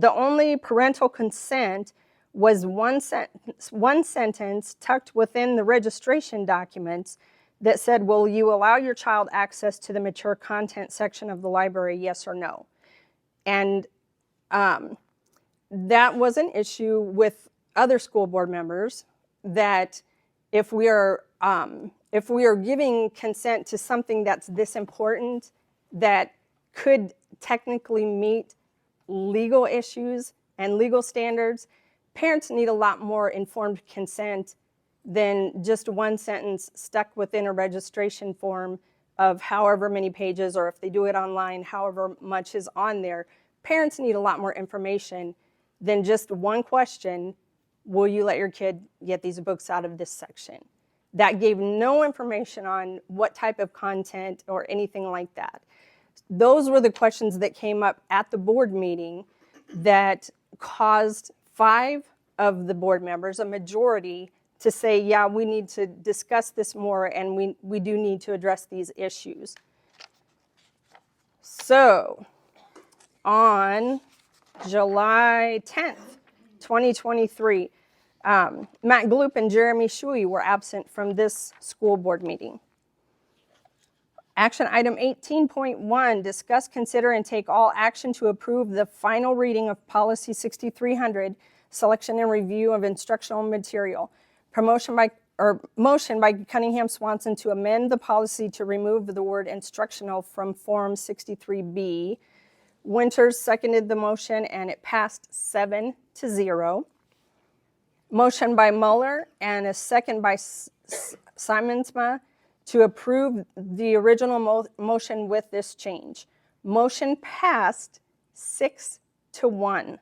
only parental consent was one sentence tucked within the registration documents that said, will you allow your child access to the mature content section of the library, yes or no? And that was an issue with other school board members, that if we are giving consent to something that's this important, that could technically meet legal issues and legal standards, parents need a lot more informed consent than just one sentence stuck within a registration form of however many pages, or if they do it online, however much is on there. Parents need a lot more information than just one question, will you let your kid get these books out of this section? That gave no information on what type of content or anything like that. Those were the questions that came up at the board meeting that caused 5 of the board members, a majority, to say, yeah, we need to discuss this more and we do need to address these issues. So on July 10th, 2023, Matt Gloop and Jeremy Shui were absent from this school board meeting. Action item 18.1, discuss, consider, and take all action to approve the final reading of policy 6300, selection and review of instructional material. Motion by Cunningham-Swanson to amend the policy to remove the word instructional from Form 63B. Winters seconded the motion and it passed 7-0. Motion by Muller and a second by Simonsma to approve the original motion with this change. Motion passed 6-1.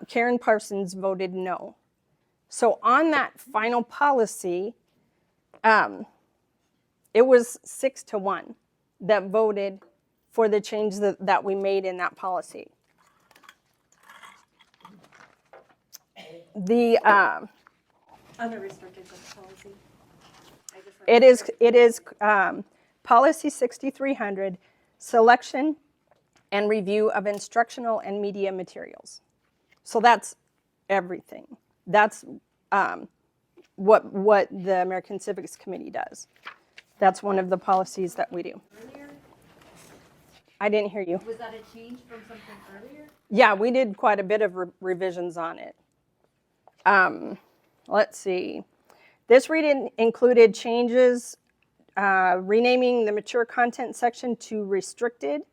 Karen Parsons voted no. So on that final policy, it was 6-1 that voted for the change that we made in that policy. The Unrestricted policy. it is policy 6300, selection and review of instructional and media materials. So that's everything. That's what the American Civics Committee does. That's one of the policies that we do. Earlier, I didn't hear you. was that a change from something earlier? Yeah, we did quite a bit of revisions on it. Let's see. This reading included changes, renaming the mature content section to restricted,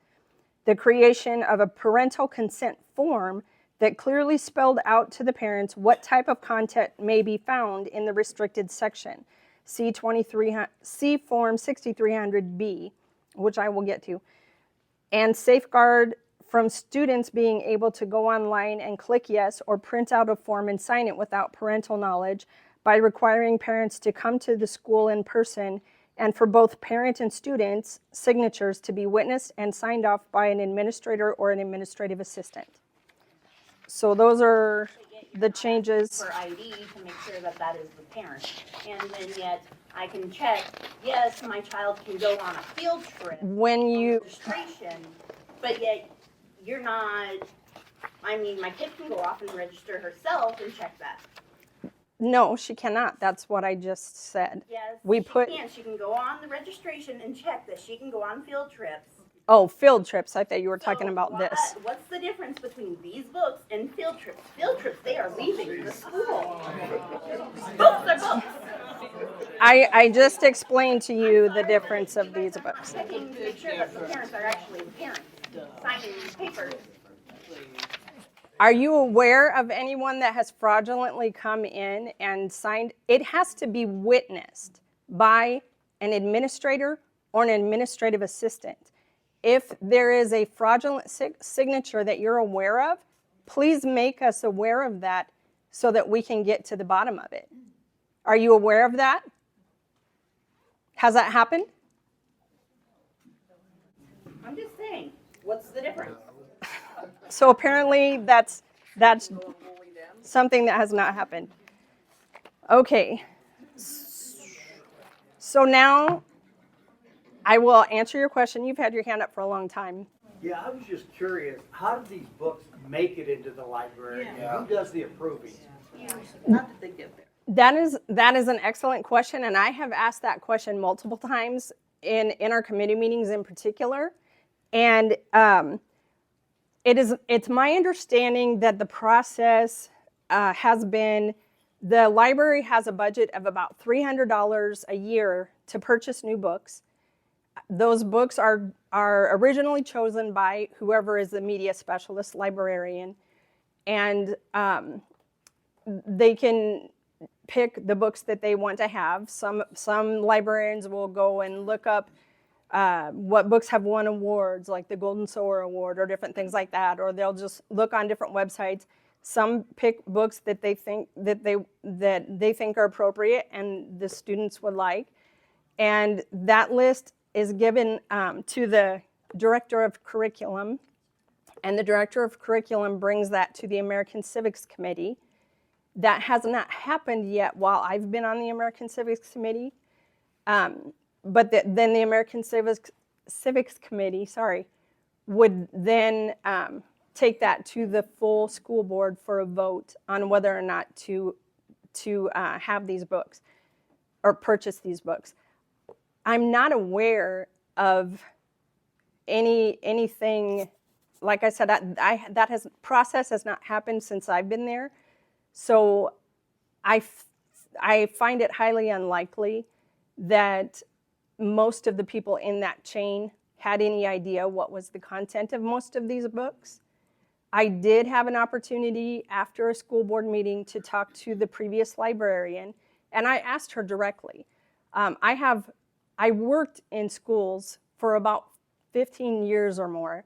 the creation of a parental consent form that clearly spelled out to the parents what type of content may be found in the restricted section, C Form 6300B, which I will get to, and safeguard from students being able to go online and click yes or print out a form and sign it without parental knowledge by requiring parents to come to the school in person, and for both parent and students' signatures to be witnessed and signed off by an administrator or an administrative assistant. So those are the changes. For ID to make sure that that is the parent. And then yet I can check, yes, my child can go on a field trip. When you, Registration, but yet you're not, I mean, my kid can go off and register herself and check that. no, she cannot. That's what I just said. Yes, she can go on the registration and check that she can go on field trips. Oh, field trips. I thought you were So talking about this. What's the difference between these books and field trips? Field trips, they are leaving the school. Books are books. I just explained to you the difference of these books. Checking to make sure that the parents are actually parents, signing papers. Are you aware of anyone that has fraudulently come in and signed? It has to be witnessed by an administrator or an administrative assistant. If there is a fraudulent signature that you're aware of, please make us aware of that so that we can get to the bottom of it. Are you aware of that? Has that happened? I'm just saying, what's the difference? So apparently that's something that has not happened. Okay. So now I will answer your question. You've had your hand up for a long time. Yeah, I was just curious, how did these books make it into the library? And who does the approving? How did they get there? That is an excellent question, and I have asked that question multiple times in our committee meetings in particular. And it's my understanding that the process has been, the library has a budget of about $300 a year to purchase new books. Those books are originally chosen by whoever is the media specialist librarian, and they can pick the books that they want to have. Some librarians will go and look up what books have won awards, like the Golden Sower Award or different things like that, or they'll just look on different websites. Some pick books that they think are appropriate and the students would like, and that list is given to the director of curriculum, and the director of curriculum brings that to the American Civics Committee. That has not happened yet while I've been on the American Civics Committee, but then the American Civics Committee, would then take that to the full school board for a vote on whether or not to have these books or purchase these books. I'm not aware of anything, like I said, process has not happened since I've been there. So I find it highly unlikely that most of the people in that chain had any idea what was the content of most of these books. I did have an opportunity after a school board meeting to talk to the previous librarian, and I asked her directly. I worked in schools for about 15 years or more.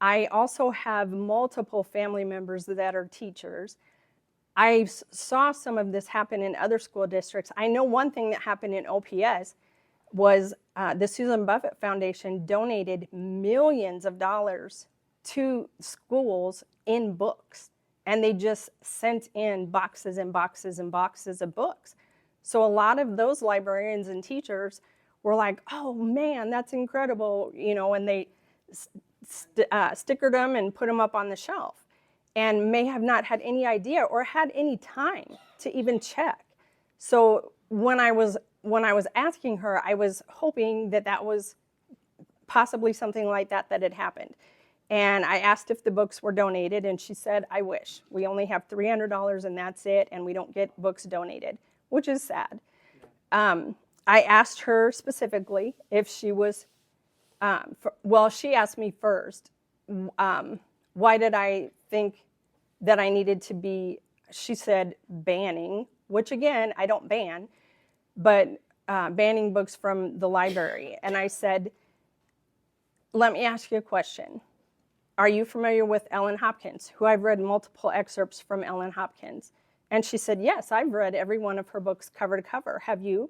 I also have multiple family members that are teachers. I saw some of this happen in other school districts. I know one thing that happened in OPS was the Susan Buffett Foundation donated millions of dollars to schools in books, and they just sent in boxes and boxes and boxes of books. So a lot of those librarians and teachers were like, oh man, that's incredible, and they stickered them and put them up on the shelf, and may have not had any idea or had any time to even check So when I was asking her, I was hoping that that was possibly something like that had happened. And I asked if the books were donated, and she said, I wish. We only have $300 and that's it, and we don't get books donated, which is sad. I asked her specifically if she was, well, she asked me first, why did I think that I needed to be, she said, banning, which again, I don't ban, but banning books from the library. And I said, let me ask you a question. Are you familiar with Ellen Hopkins, who I've read multiple excerpts from Ellen Hopkins? And she said, yes, I've read every one of her books cover to cover. Have you?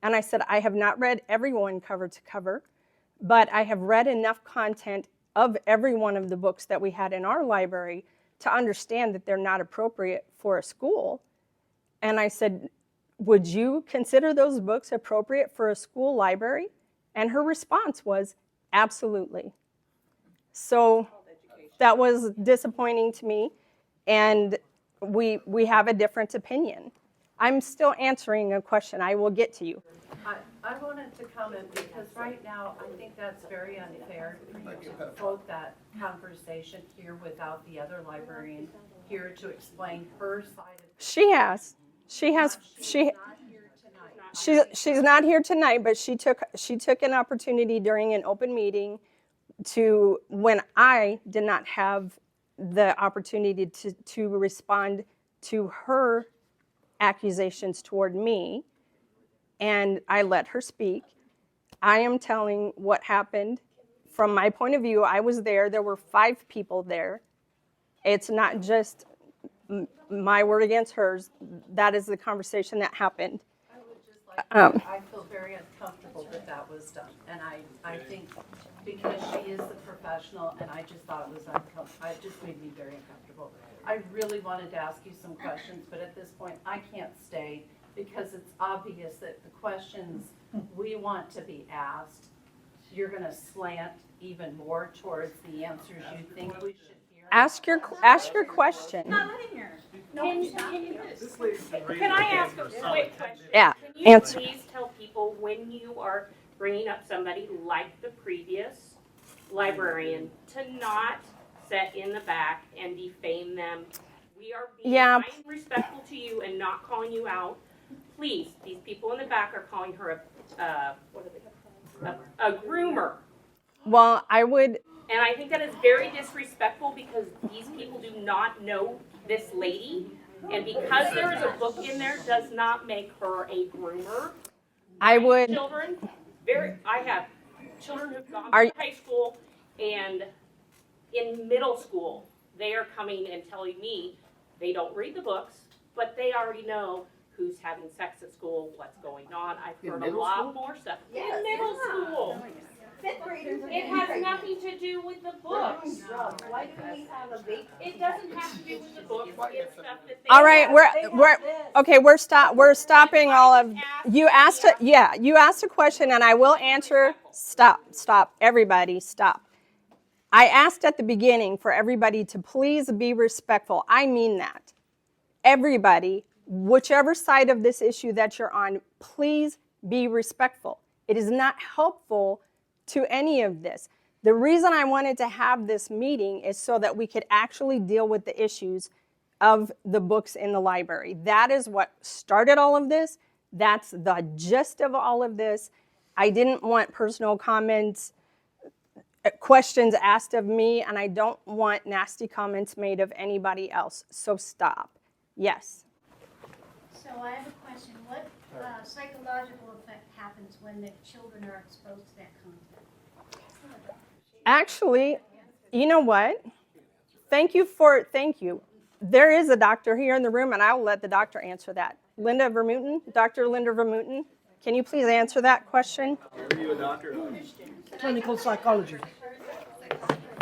And I said, I have not read every one cover to cover, but I have read enough content of every one of the books that we had in our library to understand that they're not appropriate for a school. And I said, would you consider those books appropriate for a school library? And her response was, absolutely. So that was disappointing to me, and we have a different opinion. I'm still answering a question. I will get to you. I wanted to comment because right now, I think that's very unfair for you to quote that conversation here without the other librarian here to explain her side of it. She's not here tonight, but she took an opportunity during an open meeting to, when I did not have the opportunity to respond to her accusations toward me, and I let her speak. I am telling what happened from my point of view. I was there. There were 5 people there. It's not just my word against hers. That is the conversation that happened. I would just like I feel very uncomfortable that was done. And I think because she is the professional, and I just thought it was uncomfortable. It just made me very uncomfortable. I really wanted to ask you some questions, but at this point, I can't stay because it's obvious that the questions we want to be asked, you're going to slant even more towards the answers you think we should hear. Ask your question. Can I ask a quick question? Yeah, Can you answer. please tell people when you are bringing up somebody like the previous librarian to not sit in the back and defame them? We are being kind and respectful to you and not calling you out. Please, these people in the back are calling her a groomer. Well, I would. And I think that is very disrespectful because these people do not know this lady. And because there is a book in there does not make her a groomer. I would. I have children who've gone through high school and in middle school, they are coming and telling me they don't read the books, but they already know who's having sex at school, what's going on. I've heard a lot more stuff. In middle school. It has nothing to do with the books. Why do we have a vape? It doesn't have to do with the books. It's stuff that they All right, we're stopping all of. You asked a question, and I will answer. Stop, everybody, stop. I asked at the beginning for everybody to please be respectful. I mean that. Everybody, whichever side of this issue that you're on, please be respectful. It is not helpful to any of this. The reason I wanted to have this meeting is so that we could actually deal with the issues of the books in the library. That is what started all of this. That's the gist of all of this. I didn't want personal comments, questions asked of me, and I don't want nasty comments made of anybody else. So stop. Yes. So I have a question. What psychological effect happens when the children are exposed to that content? Actually, you know what? Thank you. There is a doctor here in the room, and I will let the doctor answer that. Dr. Linda Vermooten, can you please answer that question? Are you a doctor? Clinical psychology.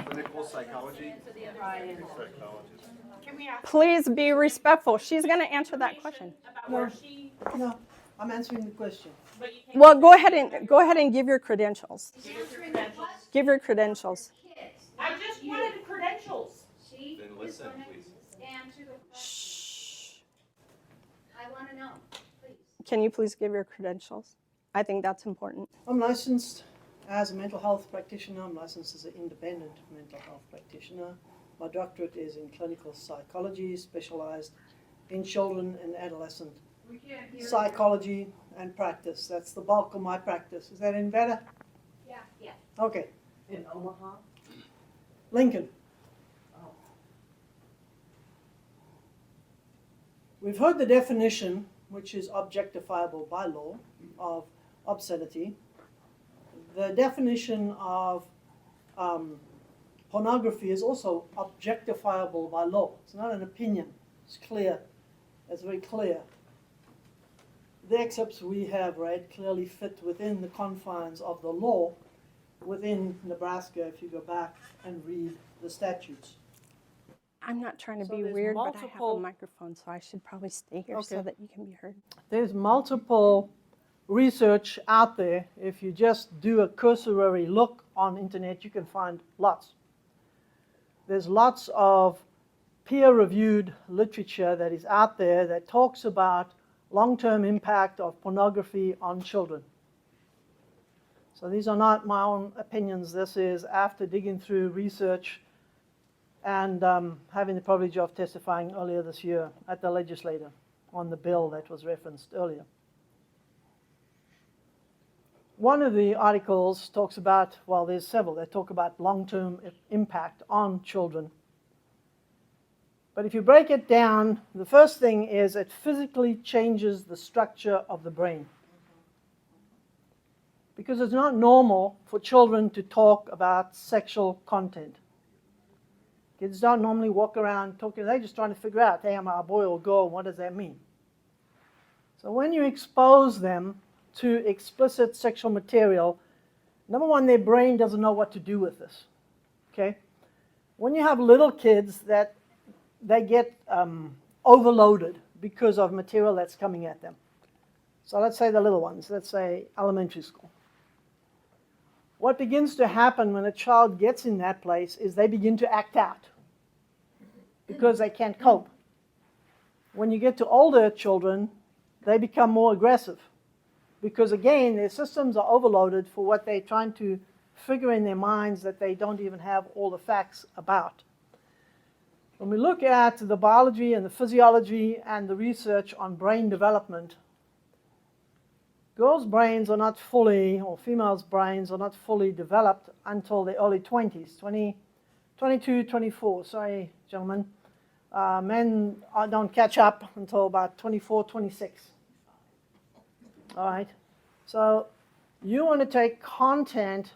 Clinical psychology? Please be respectful. She's going to answer that question. No, I'm answering the question. Well, go ahead and give your credentials. Give your credentials. I just wanted credentials. Then listen, please. Answer the question. Shh. I want to know, please. Can you please give your credentials? I think that's important. I'm licensed as a mental health practitioner. I'm licensed as an independent mental health practitioner. My doctorate is in clinical psychology, specialized in children and adolescent psychology and practice. That's the bulk of my practice. Is that any better? Yeah. Yeah. Okay. In Omaha? Lincoln. We've heard the definition, which is objectifiable by law, of obscenity. The definition of pornography is also objectifiable by law. It's not an opinion. It's clear. It's very clear. The excerpts we have read clearly fit within the confines of the law within Nebraska if you go back and read the statutes. I'm not trying to So be there's weird, but I have multiple- a microphone, so I should probably stay here so Okay. that you can be heard. There's multiple research out there. If you just do a cursory look on internet, you can find lots. There's lots of peer-reviewed literature that is out there that talks about long-term impact of pornography on children. So these are not my own opinions. This is after digging through research and having the privilege of testifying earlier this year at the legislature on the bill that was referenced earlier. One of the articles talks about, well, there's several that talk about long-term impact on children. But if you break it down, the first thing is it physically changes the structure of the brain. Because it's not normal for children to talk about sexual content. Kids don't normally walk around talking, they're just trying to figure out, hey, am I a boy or girl? What does that mean? So when you expose them to explicit sexual material, number one, their brain doesn't know what to do with this. Okay? When you have little kids that they get overloaded because of material that's coming at them. So let's say the little ones, let's say elementary school. What begins to happen when a child gets in that place is they begin to act out because they can't cope. When you get to older children, they become more aggressive because, again, their systems are overloaded for what they're trying to figure in their minds that they don't even have all the facts about. When we look at the biology and the physiology and the research on brain development, girls' brains are not fully, or females' brains are not fully developed until the early 20s, 22, 24. Sorry, gentlemen. Men don't catch up until about 24, 26. All right. So you want to take content.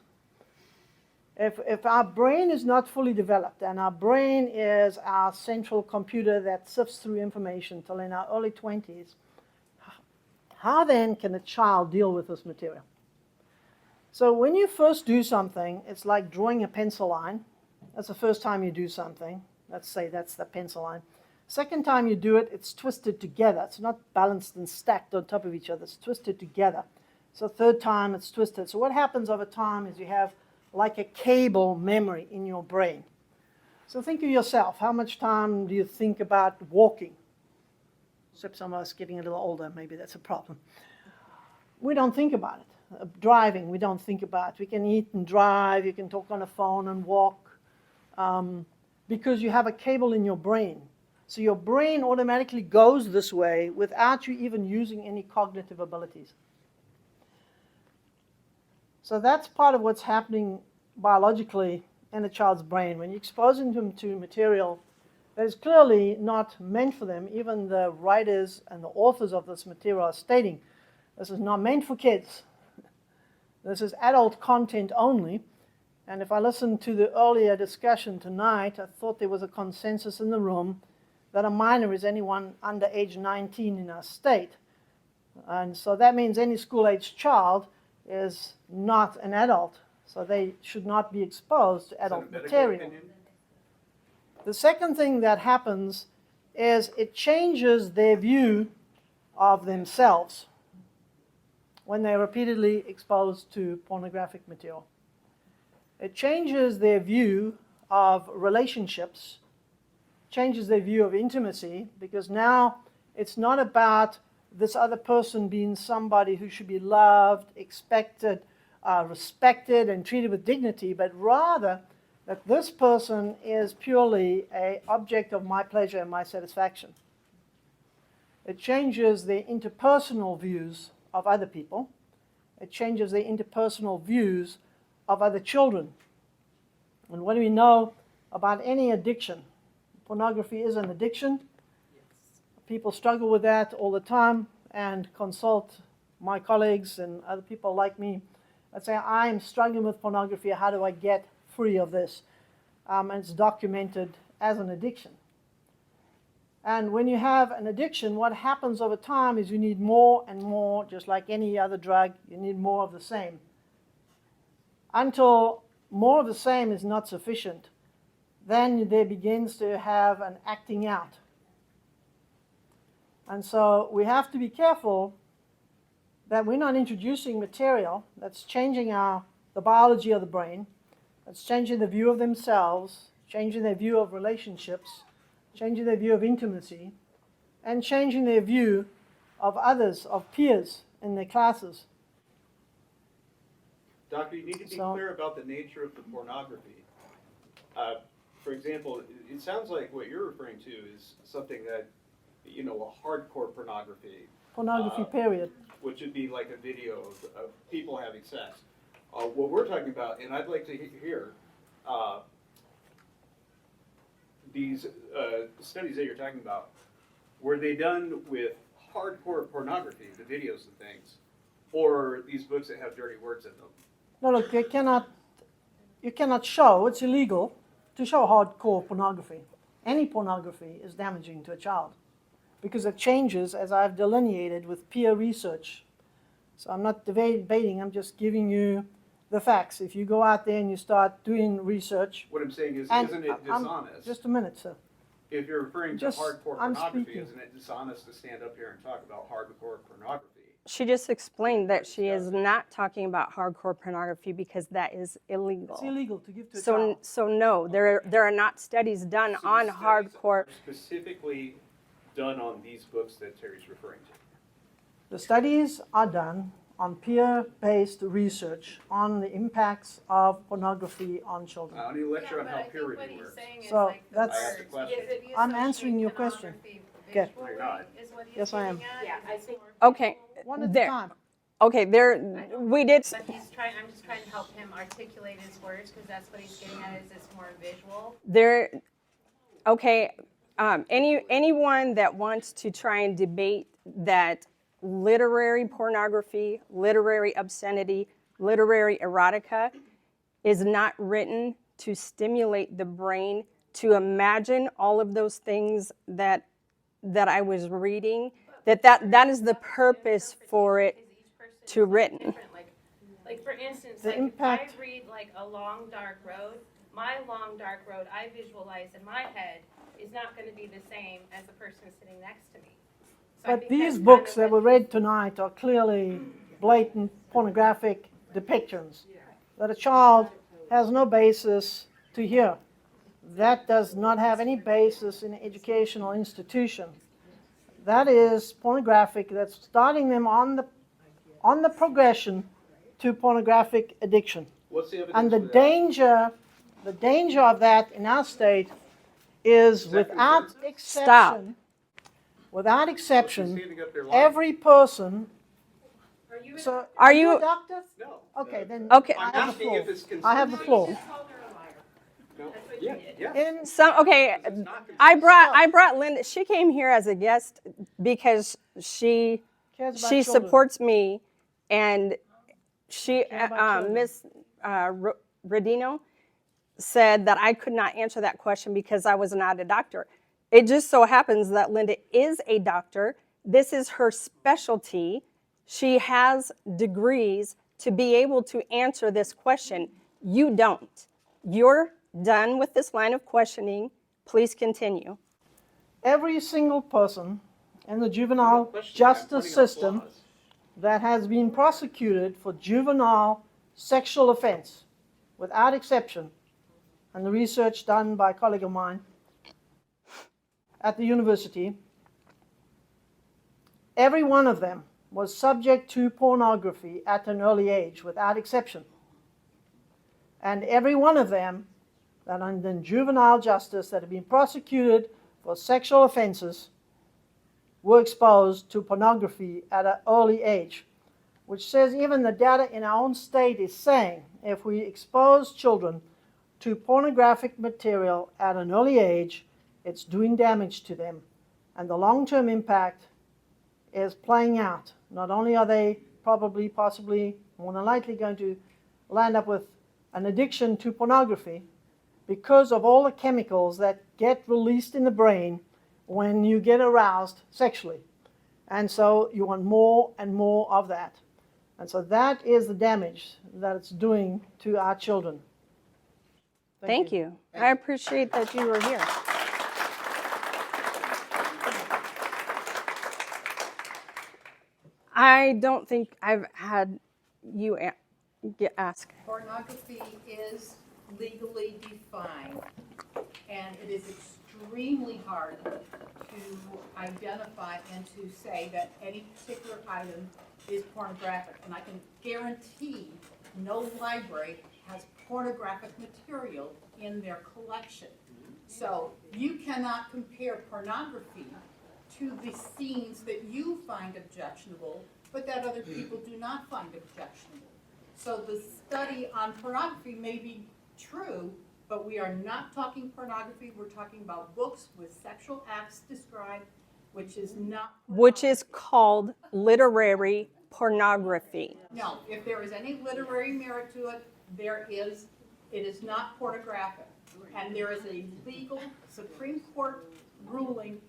If our brain is not fully developed, and our brain is our central computer that sifts through information till in our early 20s, how then can a child deal with this material? So when you first do something, it's like drawing a pencil line. That's the first time you do something. Let's say that's the pencil line. Second time you do it, it's twisted together. It's not balanced and stacked on top of each other. It's twisted together. So third time, it's twisted. So what happens over time is you have like a cable memory in your brain. So think of yourself. How much time do you think about walking? Except some of us getting a little older, maybe that's a problem. We don't think about it. Driving, we don't think about it. We can eat and drive, you can talk on the phone and walk, because you have a cable in your brain. So your brain automatically goes this way without you even using any cognitive abilities. So that's part of what's happening biologically in a child's brain. When you expose them to material that is clearly not meant for them, even the writers and the authors of this material are stating, this is not meant for kids. This is adult content only. And if I listened to the earlier discussion tonight, I thought there was a consensus in the room that a minor is anyone under age 19 in our state. And so that means any school-age child is not an adult, so they should not be exposed to adult material. The second thing that happens is it changes their view of themselves when they're repeatedly exposed to pornographic material. It changes their view of relationships, changes their view of intimacy, because now it's not about this other person being somebody who should be loved, expected, respected, and treated with dignity, but rather that this person is purely an object of my pleasure and my satisfaction. It changes their interpersonal views of other people. It changes their interpersonal views of other children. And what do we know about any addiction? Pornography is an addiction. People struggle with that all the time and consult my colleagues and other people like me and say, I'm struggling with pornography, how do I get free of this? And it's documented as an addiction. And when you have an addiction, what happens over time is you need more and more, just like any other drug, you need more of the same. Until more of the same is not sufficient, then there begins to have an acting out. And so we have to be careful that we're not introducing material that's changing the biology of the brain, that's changing the view of themselves, changing their view of relationships, changing their view of intimacy, and changing their view of others, of peers in their classes. Doctor, you need to be clear about the nature of the pornography. For example, it sounds like what you're referring to is something that, you know, a hardcore pornography. Pornography, period. Which would be like a video of people having sex. What we're talking about, and I'd like to hear, these studies that you're talking about, were they done with hardcore pornography, the videos and things, or these books that have dirty words in them? No, look, you cannot show, it's illegal to show hardcore pornography. Any pornography is damaging to a child because it changes, as I've delineated with peer research. So I'm not debating, I'm just giving you the facts. If you go out there and you start doing research... What I'm saying is, isn't it dishonest? Just a minute, sir. If you're referring to hardcore pornography, isn't it dishonest to stand up here and talk about hardcore pornography? She just explained that she is not talking about hardcore pornography because that is illegal. It's illegal to give to a child. So no, there are not studies done on hardcore. Specifically done on these books that Terry's referring to. The studies are done on peer-based research on the impacts of pornography on children. I don't need a lecture on how peer review works. So that's, I asked a question. I'm answering your question. Okay. No, you're not. Yes, I am. Yeah, I think. Okay, One at a there. time. Okay, there. We did. But I'm just trying to help him articulate his words because that's what he's getting at. Is it's more visual? There. Okay. Anyone that wants to try and debate that literary pornography, literary obscenity, literary erotica is not written to stimulate the brain to imagine all of those things that I was reading, that is the purpose for it to written. Like for instance, The like impact- if I read like A Long Dark Road, my long dark road I visualize in my head is not going to be the same as the person sitting next to me. So I But think these that's kind books of that what were read tonight are clearly blatant pornographic depictions that a child has no basis to hear. That does not have any basis in an educational institution. That is pornographic, that's starting them on the progression to pornographic addiction. What's the evidence And the for that? danger of that in our state is that without concerned? exception, without She's exception, standing up there lying. every person. So, Are you you- a doctor? No. Okay, then Okay. I I'm have the asking floor. if it's consistent. I have the floor. No. Yeah, yeah. In Okay, It's not I brought Linda. She came here as a guest because she cares about she children. supports me, and she Care about children. Miss Rodino said that I could not answer that question because I was not a doctor. It just so happens that Linda is a doctor. This is her specialty. She has degrees to be able to answer this question. You don't. You're done with this line of questioning. Please continue. Every single person in the juvenile Question, I'm justice pointing out system flaws. that has been prosecuted for juvenile sexual offense, without exception, and the research done by a colleague of mine at the university, every one of them was subject to pornography at an early age, without exception. And every one of them that are in juvenile justice that have been prosecuted for sexual offenses were exposed to pornography at an early age, which says even the data in our own state is saying if we expose children to pornographic material at an early age, it's doing damage to them. And the long-term impact is playing out. Not only are they probably, possibly, more than likely going to land up with an addiction to pornography because of all the chemicals that get released in the brain when you get aroused sexually. And so you want more and more of that. And so that is the damage that it's doing to our children. Thank you. I appreciate that you were here. I don't think I've had you ask. Pornography is legally defined, and it is extremely hard to identify and to say that any particular item is pornographic. And I can guarantee no library has pornographic material in their collection. So you cannot compare pornography to the scenes that you find objectionable, but that other people do not find objectionable. So the study on pornography may be true, but we are not talking pornography. We're talking about books with sexual acts described, which is not Which is called literary pornography. No, if there is any literary merit to it, it is not pornographic. And there is a legal Supreme Court ruling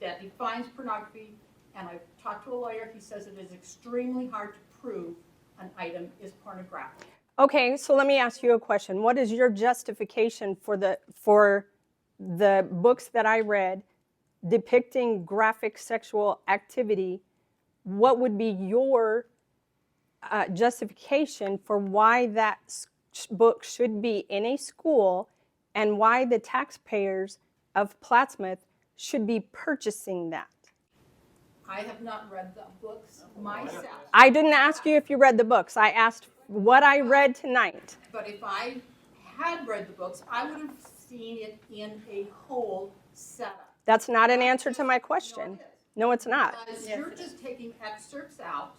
that defines pornography, and I've talked to a lawyer, he says it is extremely hard to prove an item is pornographic. Okay, so let me ask you a question. What is your justification for the books that I read depicting graphic sexual activity? What would be your justification for why that book should be in a school and why the taxpayers of Plattsmouth should be purchasing that? I have not read the books myself. I didn't ask you if you read the books. I asked what I read tonight. But if I had read the books, I would have seen it in a whole setup. That's not an answer to my question. No, it's not. Because you're just taking excerpts out,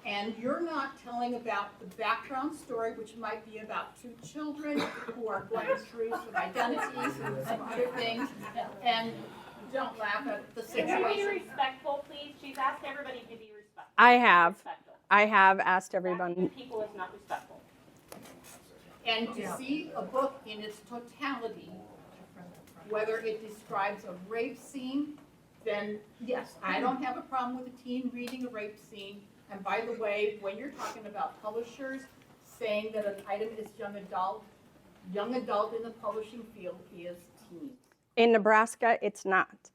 and you're not telling about the background story, which might be about two children who are going through some identities and some other things, and don't laugh at the Can you be situation. respectful, please? She's asked everybody to be respectful. I have. Respectful. I have asked everyone. Asking people is not respectful. And to see a book in its totality, whether it describes a rape scene, then yes, I don't have a problem with a teen reading a rape scene. And by the way, when you're talking about publishers saying that an item is young adult in the publishing field is teen. In Nebraska, it's not.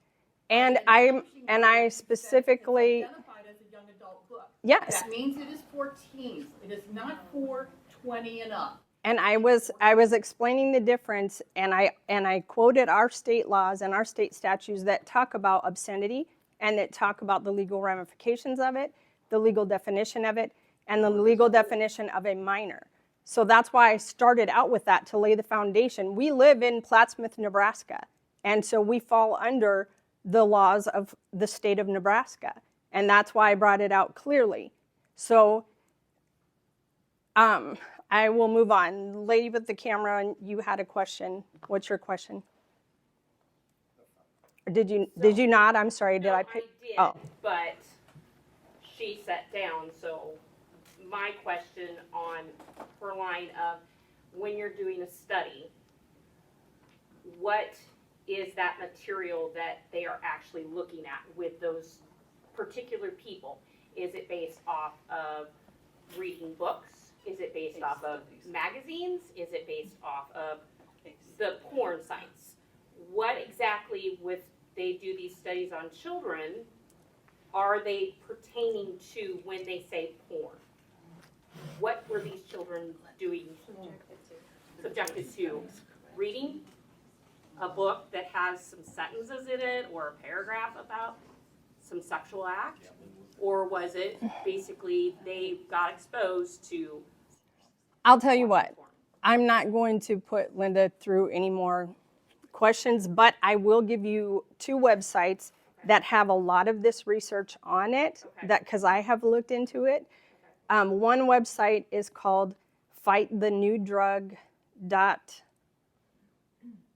And I specifically, Identified as a young adult book. yes. That means it is for teens. It is not for 20 and up. And I was explaining the difference, and I quoted our state laws and our state statutes that talk about obscenity and that talk about the legal ramifications of it, the legal definition of it, and the legal definition of a minor. So that's why I started out with that to lay the foundation. We live in Plattsmouth, Nebraska, and so we fall under the laws of the state of Nebraska, and that's why I brought it out clearly. So I will move on. Lady with the camera, you had a question. What's your question? Or did you not? I'm sorry. Did No, I pick? did, Oh. but she sat down. So my question on her line of when you're doing a study, what is that material that they are actually looking at with those particular people? Is it based off of reading books? Is it based off of magazines? Is it based off of the porn sites? What exactly, with they do these studies on children, are they pertaining to when they say porn? What were these children doing, subjected to? Reading a book that has some sentences in it or a paragraph about some sexual act? Or was it basically they got exposed to? I'll tell you what, I'm not going to put Linda through any more questions, but I will give you 2 websites that have a lot of this research on it, that because I have looked into it. One website is called fightthenewdrug.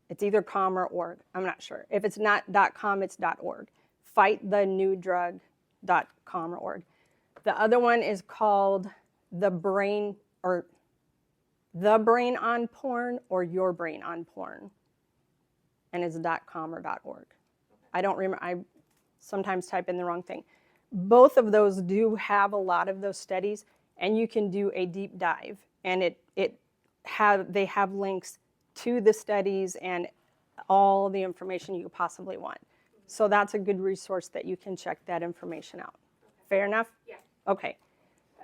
It's either .com or .org. I'm not sure. If it's not .com, it's .org. Fightthenewdrug.com or .org. The other one is called The Brain on Porn or Your Brain on Porn, and it's .com or .org. I don't remember. I sometimes type in the wrong thing. Both of those do have a lot of those studies, and you can do a deep dive, and they have links to the studies and all the information you possibly want. So that's a good resource that you can check that information out. Fair enough? Yeah. Okay.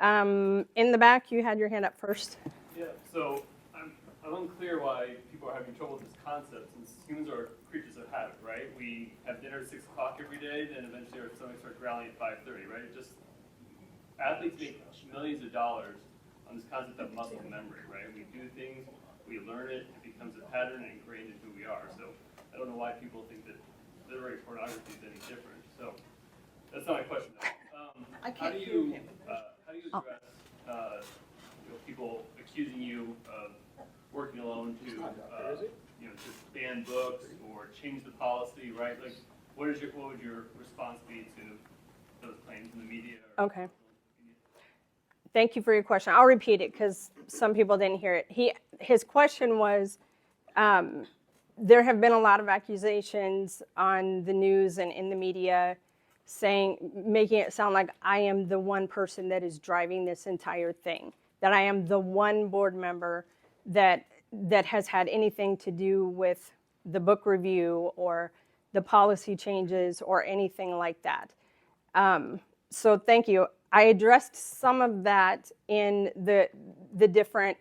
In the back, you had your hand up first. Yeah, so I'm unclear why people are having trouble with this concept, since humans are creatures of habit, right? We have dinner at 6 o'clock every day, then eventually our stomachs start growling at 5:30, right? Athletes make millions of dollars on this concept of muscle memory, right? We do things, we learn it, it becomes a pattern and ingrained in who we are. So I don't know why people think that literary pornography is any different. So that's not my question, though. How do you address people accusing you of working alone to to ban books or change the policy, right? Like, what would your response be to those claims in the media? Okay. Thank you for your question. I'll repeat it because some people didn't hear it. His question was, there have been a lot of accusations on the news and in the media making it sound like I am the one person that is driving this entire thing, that I am the one board member that has had anything to do with the book review or the policy changes or anything like that. So thank you. I addressed some of that in the different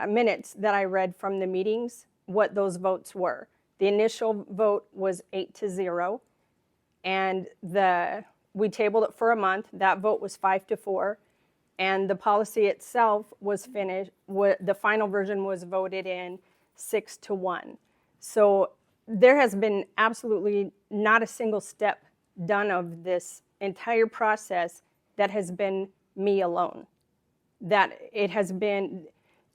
minutes that I read from the meetings, what those votes were. The initial vote was 8-0, and we tabled it for a month. That vote was 5-4, and the policy itself was finished. The final version was voted in 6-1. So there has been absolutely not a single step done of this entire process that has been me alone. That it has been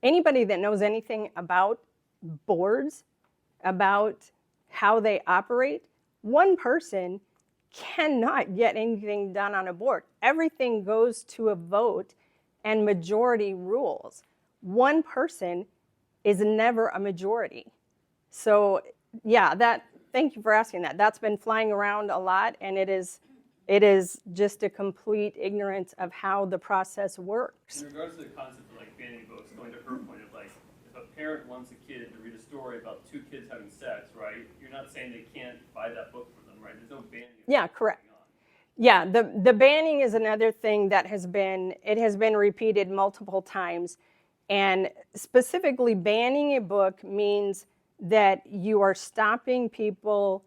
anybody that knows anything about boards, about how they operate, one person cannot get anything done on a board. Everything goes to a vote and majority rules. One person is never a majority. So yeah, thank you for asking that. That's been flying around a lot, and it is just a complete ignorance of how the process works. In regards to the concept of banning books, going to her point of if a parent wants a kid to read a story about 2 kids having sex, right? You're not saying they can't buy that book for them, right? There's no banning. Yeah, correct. Yeah, the banning is another thing that has been repeated multiple times, and specifically banning a book means that you are stopping people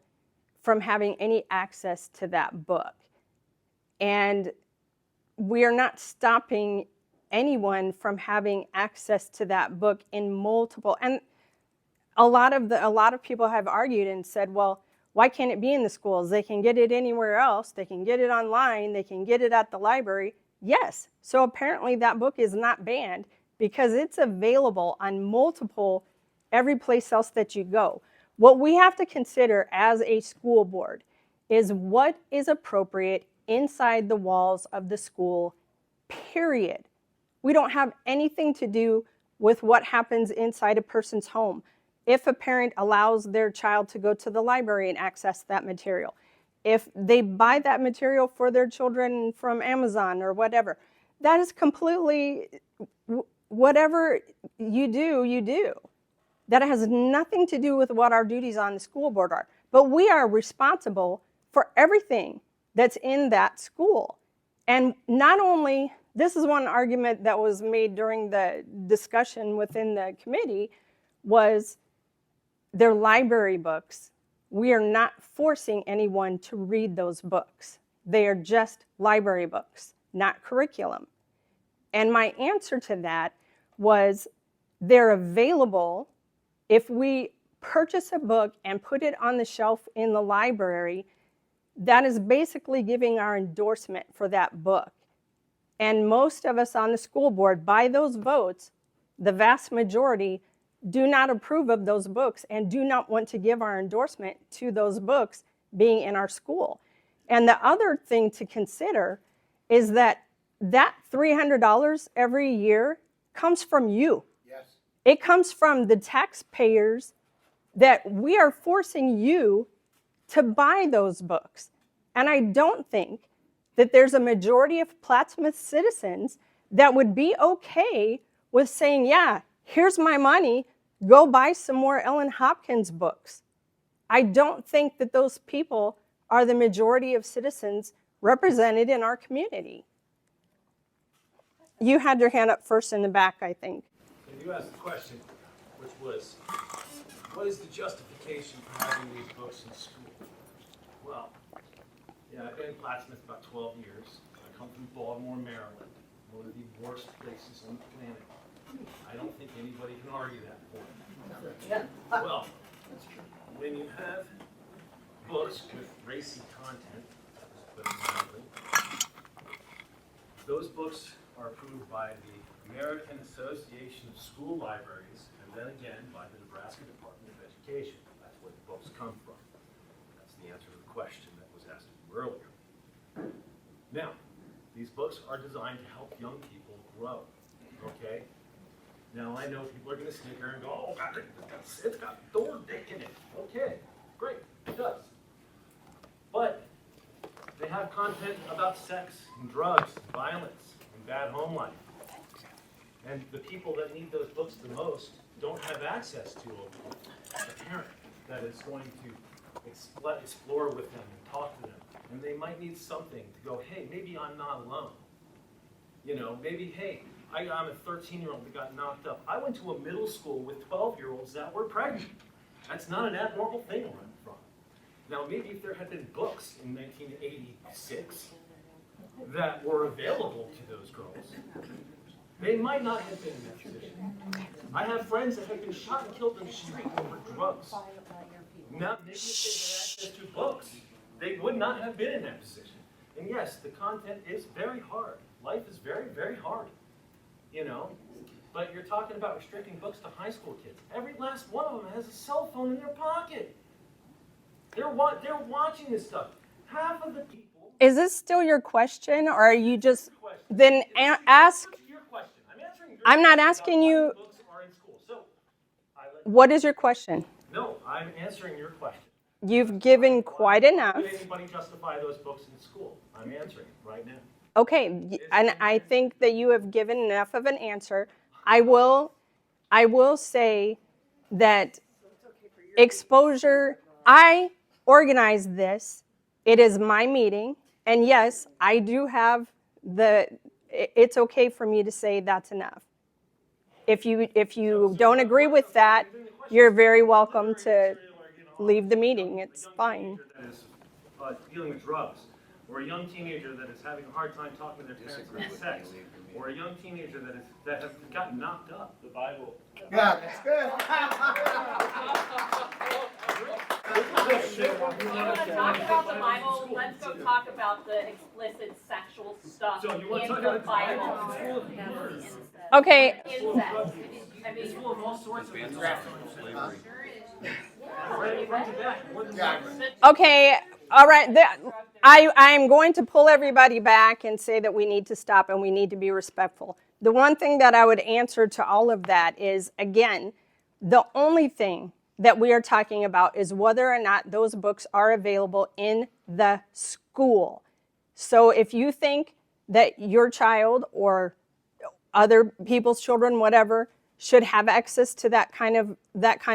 from having any access to that book. And we are not stopping anyone from having access to that book in multiple, and a lot of people have argued and said, well, why can't it be in the schools? They can get it anywhere else. They can get it online. They can get it at the library. Yes, so apparently that book is not banned because it's available on multiple, every place else that you go. What we have to consider as a school board is what is appropriate inside the walls of the school, period. We don't have anything to do with what happens inside a person's home. If a parent allows their child to go to the library and access that material, if they buy that material for their children from Amazon or whatever, that is completely, whatever you do, you do. That has nothing to do with what our duties on the school board are. But we are responsible for everything that's in that school. And not only, this is one argument that was made during the discussion within the committee, was their library books. We are not forcing anyone to read those books. They are just library books, not curriculum. And my answer to that was they're available if we purchase a book and put it on the shelf in the library. That is basically giving our endorsement for that book. And most of us on the school board, by those votes, the vast majority do not approve of those books and do not want to give our endorsement to those books being in our school. And the other thing to consider is that $300 every year comes from you. Yes. It comes from the taxpayers that we are forcing you to buy those books. And I don't think that there's a majority of Plattsmouth citizens that would be okay with saying, yeah, here's my money, go buy some more Ellen Hopkins books. I don't think that those people are the majority of citizens represented in our community. You had your hand up first in the back, I think. And you asked a question, which was, what is the justification for having these books in school? Well, yeah, I've been in Plattsmouth about 12 years. I come from Baltimore, Maryland, one of the worst places on the planet. I don't think anybody can argue that point. Well, when you have books with racy content, put it mildly, those books are approved by the American Association of School Libraries, and then again by the Nebraska Department of Education. That's where the books come from. That's the answer to the question that was asked of you earlier. Now, these books are designed to help young people grow, okay? Now, I know people are going to sit here and go, oh, God, it's got Thor Dick in it. Okay, great, it does. But they have content about sex and drugs and violence and bad home life. And the people that need those books the most don't have access to a parent that is going to explore with them and talk to them. And they might need something to go, hey, maybe I'm not alone. You know, maybe, hey, I'm a 13-year-old that got knocked up. I went to a middle school with 12-year-olds that were pregnant. That's not an abnormal thing where I'm from. Now, maybe if there had been books in 1986 that were available to those girls, they might not have been in that position. I have friends that have been shot and killed in the street over drugs. Now, maybe if they had access to books, they would not have been in that position. And yes, the content is very hard. Life is very, very hard, you know. But you're talking about restricting books to high school kids. Every last one of them has a cell phone in their pocket. They're watching this stuff. Half of the people... Is this still your question, or are you just... Then ask... I'm not asking you... What is your question? No, I'm answering your question. You've given quite enough. Did anybody justify those books in school? I'm answering right now. Okay, and I think that you have given enough of an answer. I will say that exposure, I organized this. It is my meeting. And yes, I do have it's okay for me to say that's enough. If you don't agree with that, you're very welcome to leave the meeting. It's fine. Dealing with drugs, or a young teenager that is having a hard time talking to their parents about sex, or a young teenager that has gotten knocked up. The Bible. Yeah, that's good. If you want to talk about the Bible, let's go talk about the explicit sexual stuff So you want to in talk the about the Bible. Bible? Okay. Incest. I mean, It's full of all sorts of slavery. Okay, all right. I am going to pull everybody back and say that we need to stop and we need to be respectful. The one thing that I would answer to all of that is, again, the only thing that we are talking about is whether or not those books are available in the school. So if you think that your child or other people's children, whatever, should have access to that kind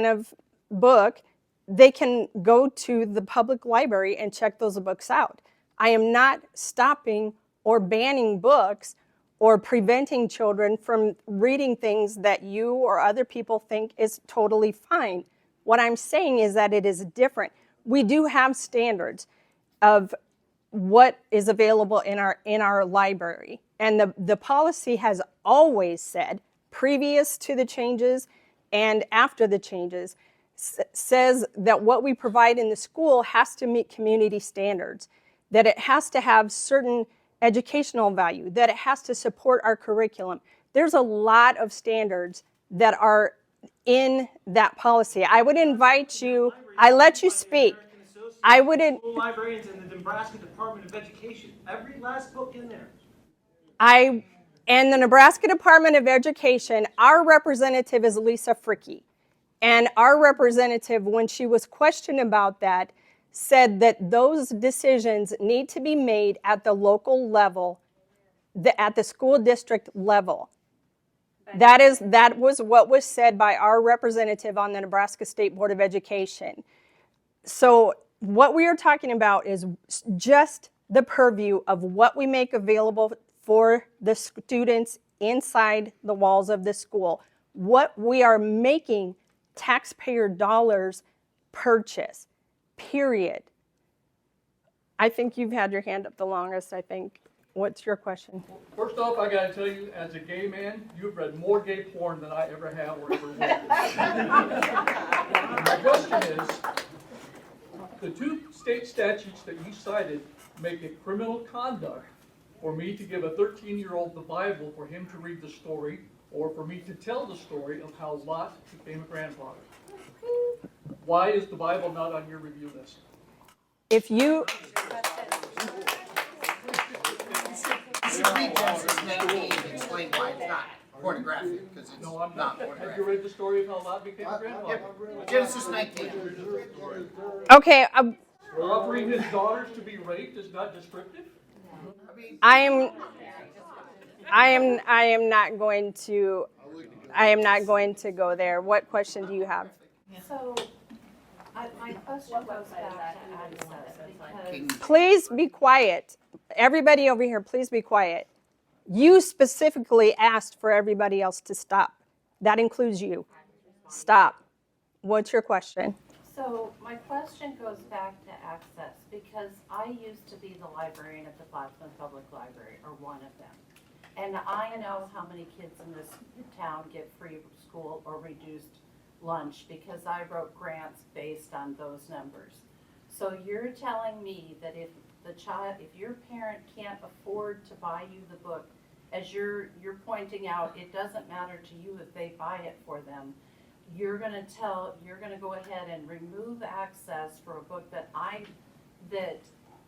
of book, they can go to the public library and check those books out. I am not stopping or banning books or preventing children from reading things that you or other people think is totally fine. What I'm saying is that it is different. We do have standards of what is available in our library. And the policy has always said, previous to the changes and after the changes, says that what we provide in the school has to meet community standards, that it has to have certain educational value, that it has to support our curriculum. There's a lot of standards that are in that policy. I would invite you, I let you speak. I wouldn't. School librarians in the Nebraska Department of Education, every last book in there. And the Nebraska Department of Education, our representative is Lisa Fricke. And our representative, when she was questioned about that, said that those decisions need to be made at the local level, at the school district level. That was what was said by our representative on the Nebraska State Board of Education. So what we are talking about is just the purview of what we make available for the students inside the walls of the school. What we are making taxpayer dollars purchase, period. I think you've had your hand up the longest, I think. What's your question? First off, I gotta tell you, as a gay man, you've read more gay porn than I ever have or ever will. My question is, the two state statutes that you cited make it criminal conduct for me to give a 13-year-old the Bible for him to read the story, or for me to tell the story of how Lot became a grandfather. Why is the Bible not on your review list? If you... Read Genesis 19 and explain why it's not pornographic, because it's not pornographic. Have you read the story of how Lot became a grandfather? Genesis 19. Okay. Offering his daughters to be raped is not descriptive? I am not going to go there. What question do you have? So, my question goes back to access, because Please be quiet. Everybody over here, please be quiet. You specifically asked for everybody else to stop. That includes you. Stop. What's your question? So my question goes back to access, because I used to be the librarian at the Plattsmouth Public Library, or one of them. And I know how many kids in this town get free school or reduced lunch, because I wrote grants based on those numbers. So you're telling me that if your parent can't afford to buy you the book, as you're pointing out, it doesn't matter to you if they buy it for them. You're gonna go ahead and remove access for a book that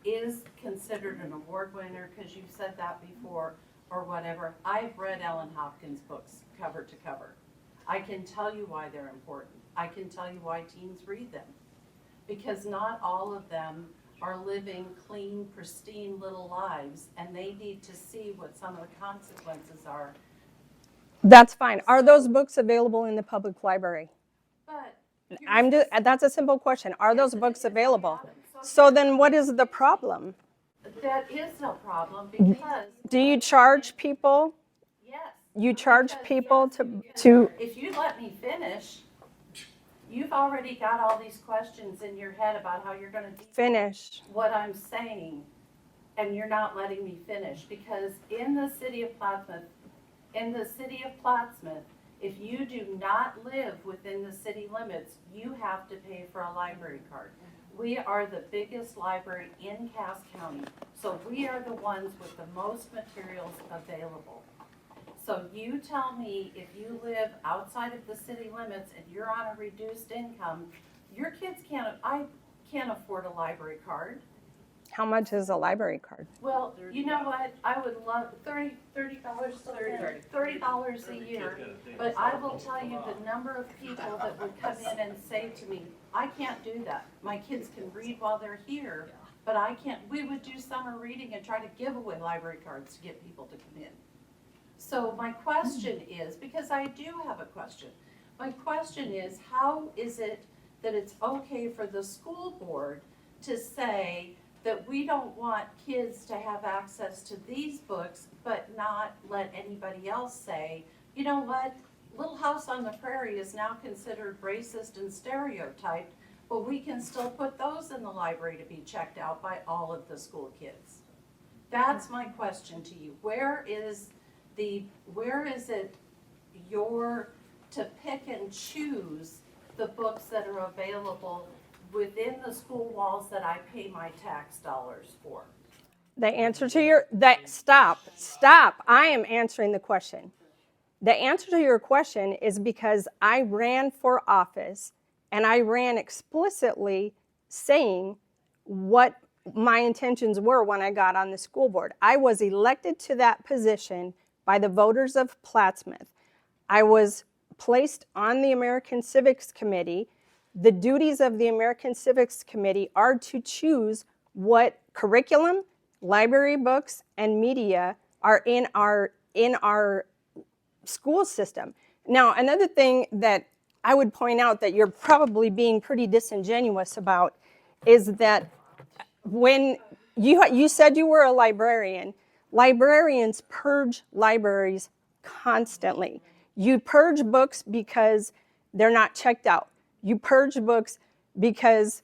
is considered an award winner, because you said that before, or whatever. I've read Ellen Hopkins' books cover to cover. I can tell you why they're important. I can tell you why teens read them. Because not all of them are living clean, pristine little lives, and they need to see what some of the consequences are. That's fine. Are those books available in the public library? But that's a simple question. Are those books available? So then what is the problem? that is no problem, because Do you charge people? yes. You charge Because, people yes, to If you let me finish, you've already got all these questions in your head about how you're gonna do finish? what I'm saying, and you're not letting me finish, because in the city of Plattsmouth, if you do not live within the city limits, you have to pay for a library card. We are the biggest library in Cass County, so we are the ones with the most materials available. So you tell me, if you live outside of the city limits and you're on a reduced income, your kids I can't afford a library card. How much is a library card? Well, you know what, I would love $30 a year, but I will tell you the number of people that would come in and say to me, I can't do that. My kids can read while they're here, but I can't. We would do summer reading and try to give away library cards to get people to come in. So my question is, because I do have a question, my question is, how is it that it's okay for the school board to say that we don't want kids to have access to these books, but not let anybody else say, you know what, Little House on the Prairie is now considered racist and stereotyped, Well, we can still put those in the library to be checked out by all of the school kids. That's my question to you. Where is it your to pick and choose the books that are available within the school walls that I pay my tax dollars for? The answer to your, stop, I am answering the question. The answer to your question is because I ran for office and I ran explicitly saying what my intentions were when I got on the school board. I was elected to that position by the voters of Plattsmouth. I was placed on the American Civics Committee. The duties of the American Civics Committee are to choose what curriculum, library books, and media are in our school system. Now, another thing that I would point out that you're probably being pretty disingenuous about is that when you said you were a librarian, librarians purge libraries constantly. You purge books because they're not checked out. You purge books because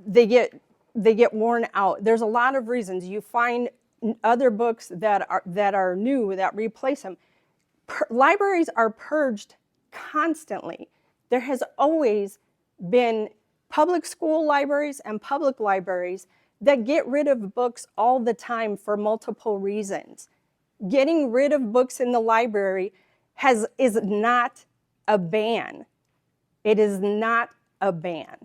they get worn out. There's a lot of reasons. You find other books that are new that replace them. Libraries are purged constantly. There has always been public school libraries and public libraries that get rid of books all the time for multiple reasons. Getting rid of books in the library is not a ban. It is not a ban.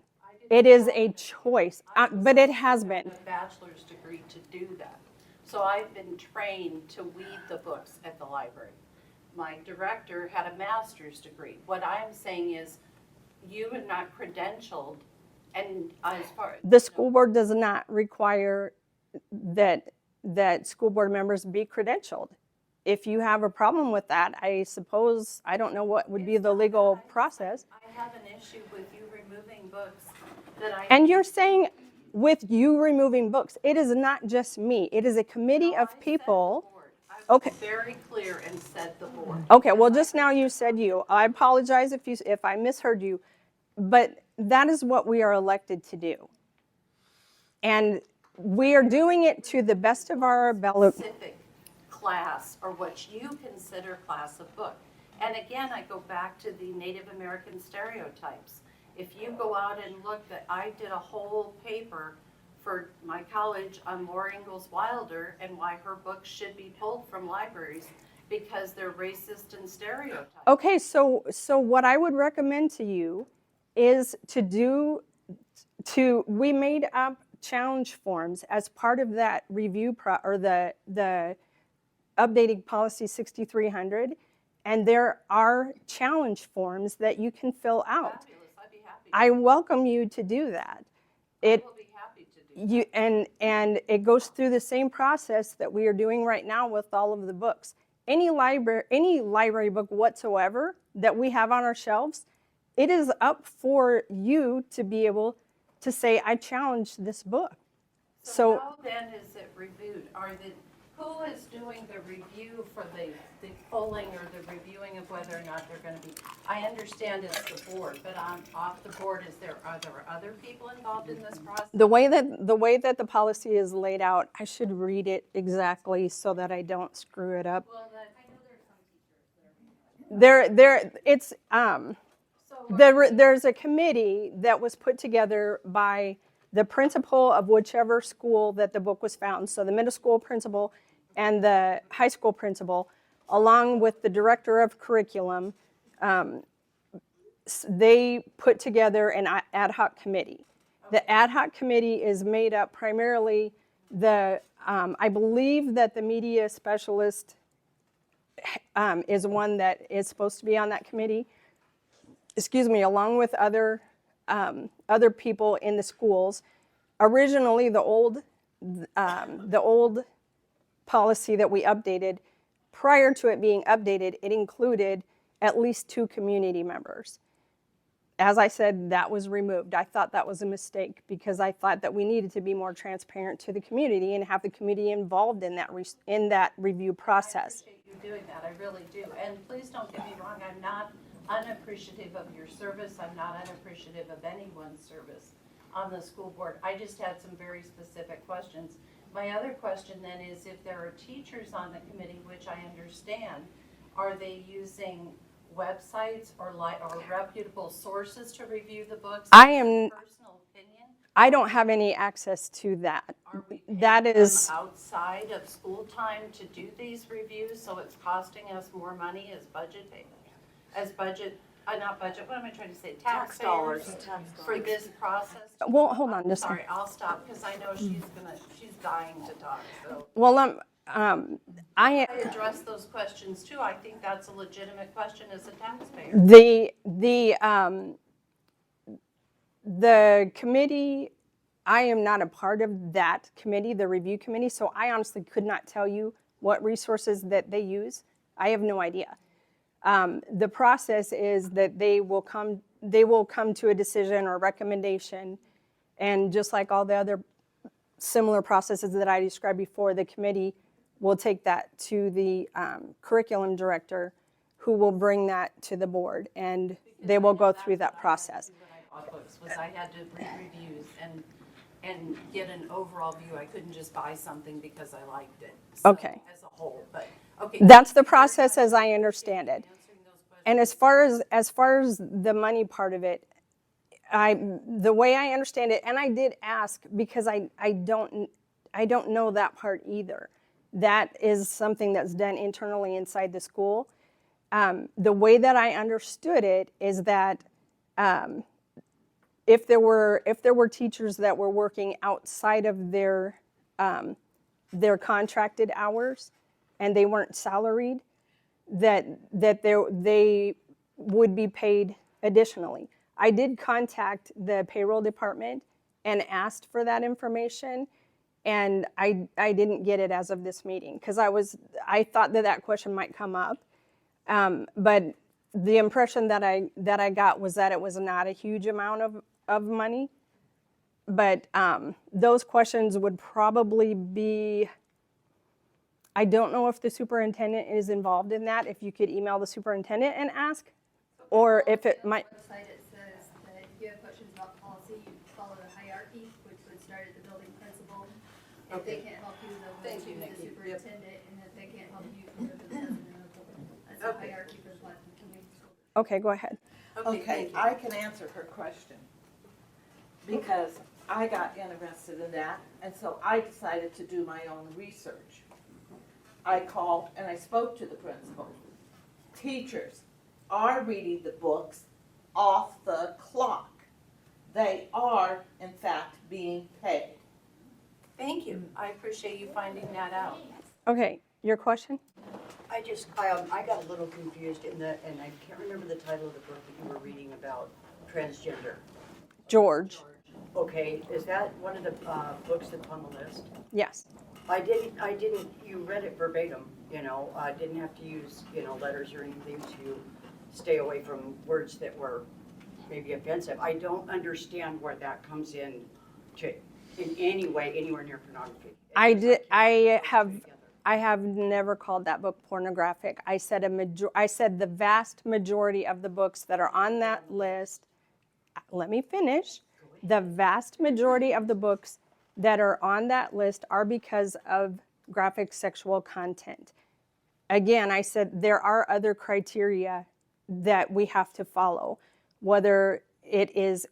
It is a choice, but it has been. I have a bachelor's degree to do that. So I've been trained to weed the books at the library. My director had a master's degree. What I'm saying is you are not credentialed, and as far as the school board does not require that school board members be credentialed. If you have a problem with that, I suppose, I don't know what would be the legal process. I have an issue with you removing books that I... And you're saying with you removing books, it is not just me. It is a committee of people. Okay. Very clear and said the board. Okay, well, just now you said you. I apologize if I misheard you, but that is what we are elected to do. And we are doing it to the best of our ability. Specific class or what you consider class of book. And again, I go back to the Native American stereotypes. If you go out and look, that I did a whole paper for my college on Laura Ingalls Wilder and why her books should be pulled from libraries because they're racist and stereotyped. Okay, so what I would recommend to you is we made up challenge forms as part of that review or the updating policy 6300, and there are challenge forms that you can fill out. Fabulous. I'd be happy. I welcome you to do that. I will be happy to do that. And it goes through the same process that we are doing right now with all of the books. Any library book whatsoever that we have on our shelves, it is up for you to be able to say, I challenge this book. So how then is it reviewed? Who is doing the review for the polling or the reviewing of whether or not they're going to be? I understand it's the board, but off the board, are there other people involved in this process? The way that the policy is laid out, I should read it exactly so that I don't screw it up. Well, I know there's some teachers There's a committee that was put together by the principal of whichever school that the book was found, so the middle school principal and the high school principal, along with the director of curriculum. They put together an ad hoc committee. The ad hoc committee is made up primarily I believe that the media specialist is one that is supposed to be on that committee. Excuse me, along with other people in the schools. Originally, the old policy that we updated, prior to it being updated, it included at least 2 community members. As I said, that was removed. I thought that was a mistake because I thought that we needed to be more transparent to the community and have the community involved in that review process. I appreciate you doing that, I really do. And please don't get me wrong, I'm not unappreciative of your service. I'm not unappreciative of anyone's service on the school board. I just had some very specific questions. My other question then is, if there are teachers on the committee, which I understand, are they using websites or reputable sources to review the books? Personal opinion? I don't have any access to that. Are we That paying is, them outside of school time to do these reviews, so it's costing us more money as budget payments? As budget, not budget, what am I trying to say? Tax dollars for this process? well, hold on just a Sorry, second. I'll stop, because I know she's dying to talk, so. Well, I address those questions too. I think that's a legitimate question as a taxpayer. The committee, I am not a part of that committee, the review committee, so I honestly could not tell you what resources that they use. I have no idea. The process is that they will come to a decision or recommendation, and just like all the other similar processes that I described before, the committee will take that to the curriculum director, who will bring that to the board, and they will go through that process. I had to read reviews and get an overall view. I couldn't just buy something because I liked it. So, Okay. As a whole, but okay. That's the process as I understand it. And as far as the money part of it, the way I understand it, and I did ask because I don't know that part either. That is something that's done internally inside the school. The way that I understood it is that if there were teachers that were working outside of their contracted hours and they weren't salaried, that they would be paid additionally. I did contact the payroll department and asked for that information, and I didn't get it as of this meeting because I thought that question might come up, but the impression that I got was that it was not a huge amount of money, but those questions would probably be. I don't know if the superintendent is involved in that. If you could email the superintendent and ask, or if it might. Website, it says that if you have questions about policy, you follow the hierarchy, which would start at the building principal. If they can't help you, they'll go to the superintendent, and if they can't help you, you go to the president of the building. That's the hierarchy for the Plattsmouth Community School. Okay, go ahead. Okay, I can answer her question because I got interested in that, and so I decided to do my own research. I called and I spoke to the principal. Teachers are reading the books off the clock. They are, in fact, being paid. Thank you. I appreciate you finding that out. Okay, your question? I got a little confused and I can't remember the title of the book that you were reading about transgender. George. Okay, is that one of the books that's on the list? Yes. You read it verbatim, I didn't have to use, letters or anything to stay away from words that were maybe offensive. I don't understand where that comes in any way, anywhere near pornography. I have never called that book pornographic. I said the vast majority of the books that are on that list, let me finish. The vast majority of the books that are on that list are because of graphic sexual content. Again, I said there are other criteria that we have to follow, whether it is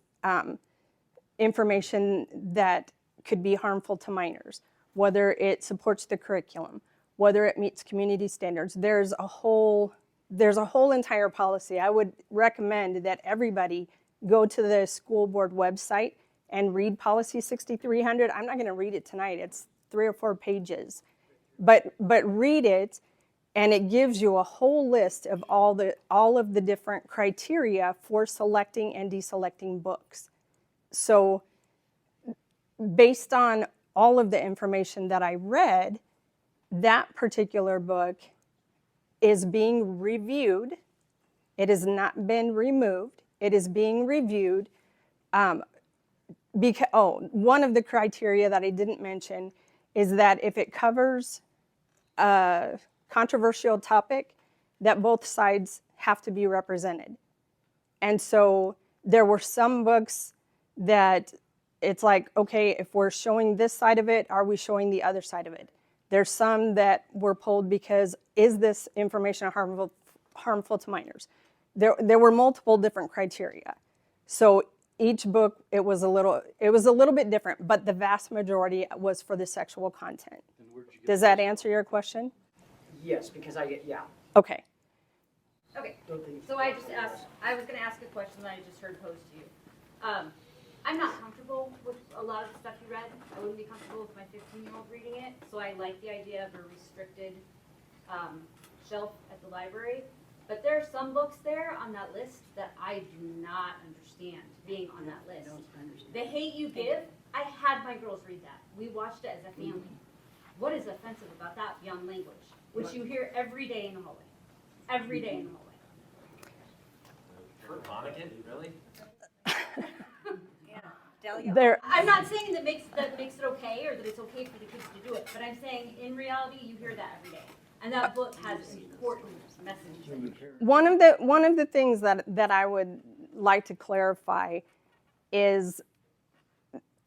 information that could be harmful to minors, whether it supports the curriculum, whether it meets community standards. There's a whole entire policy. I would recommend that everybody go to the school board website and read Policy 6300. I'm not going to read it tonight. It's 3 or 4 pages. But read it, and it gives you a whole list of all of the different criteria for selecting and deselecting books. So based on all of the information that I read, that particular book is being reviewed. It has not been removed. It is being reviewed. One of the criteria that I didn't mention is that if it covers a controversial topic, that both sides have to be represented. And so there were some books that it's like, okay, if we're showing this side of it, are we showing the other side of it? There's some that were pulled because, is this information harmful to minors? There were multiple different criteria. So each book, it was a little bit different, but the vast majority was for the sexual content. Does that answer your question? Yes, because yeah. Okay. Okay, so I was gonna ask a question that I just heard posed to you. I'm not comfortable with a lot of the stuff you read. I wouldn't be comfortable with my 15-year-old reading it, so I like the idea of a restricted shelf at the library. But there are some books there on that list that I do not understand being on that list. The Hate U Give, I had my girls read that. We watched it as a family. What is offensive about that beyond language, which you hear every day in the hallway? Every day in the hallway. Vonnegut, really? I'm not saying that makes it okay or that it's okay for the kids to do it, but I'm saying in reality you hear that every day. And that book has important messages. One of the things that I would like to clarify is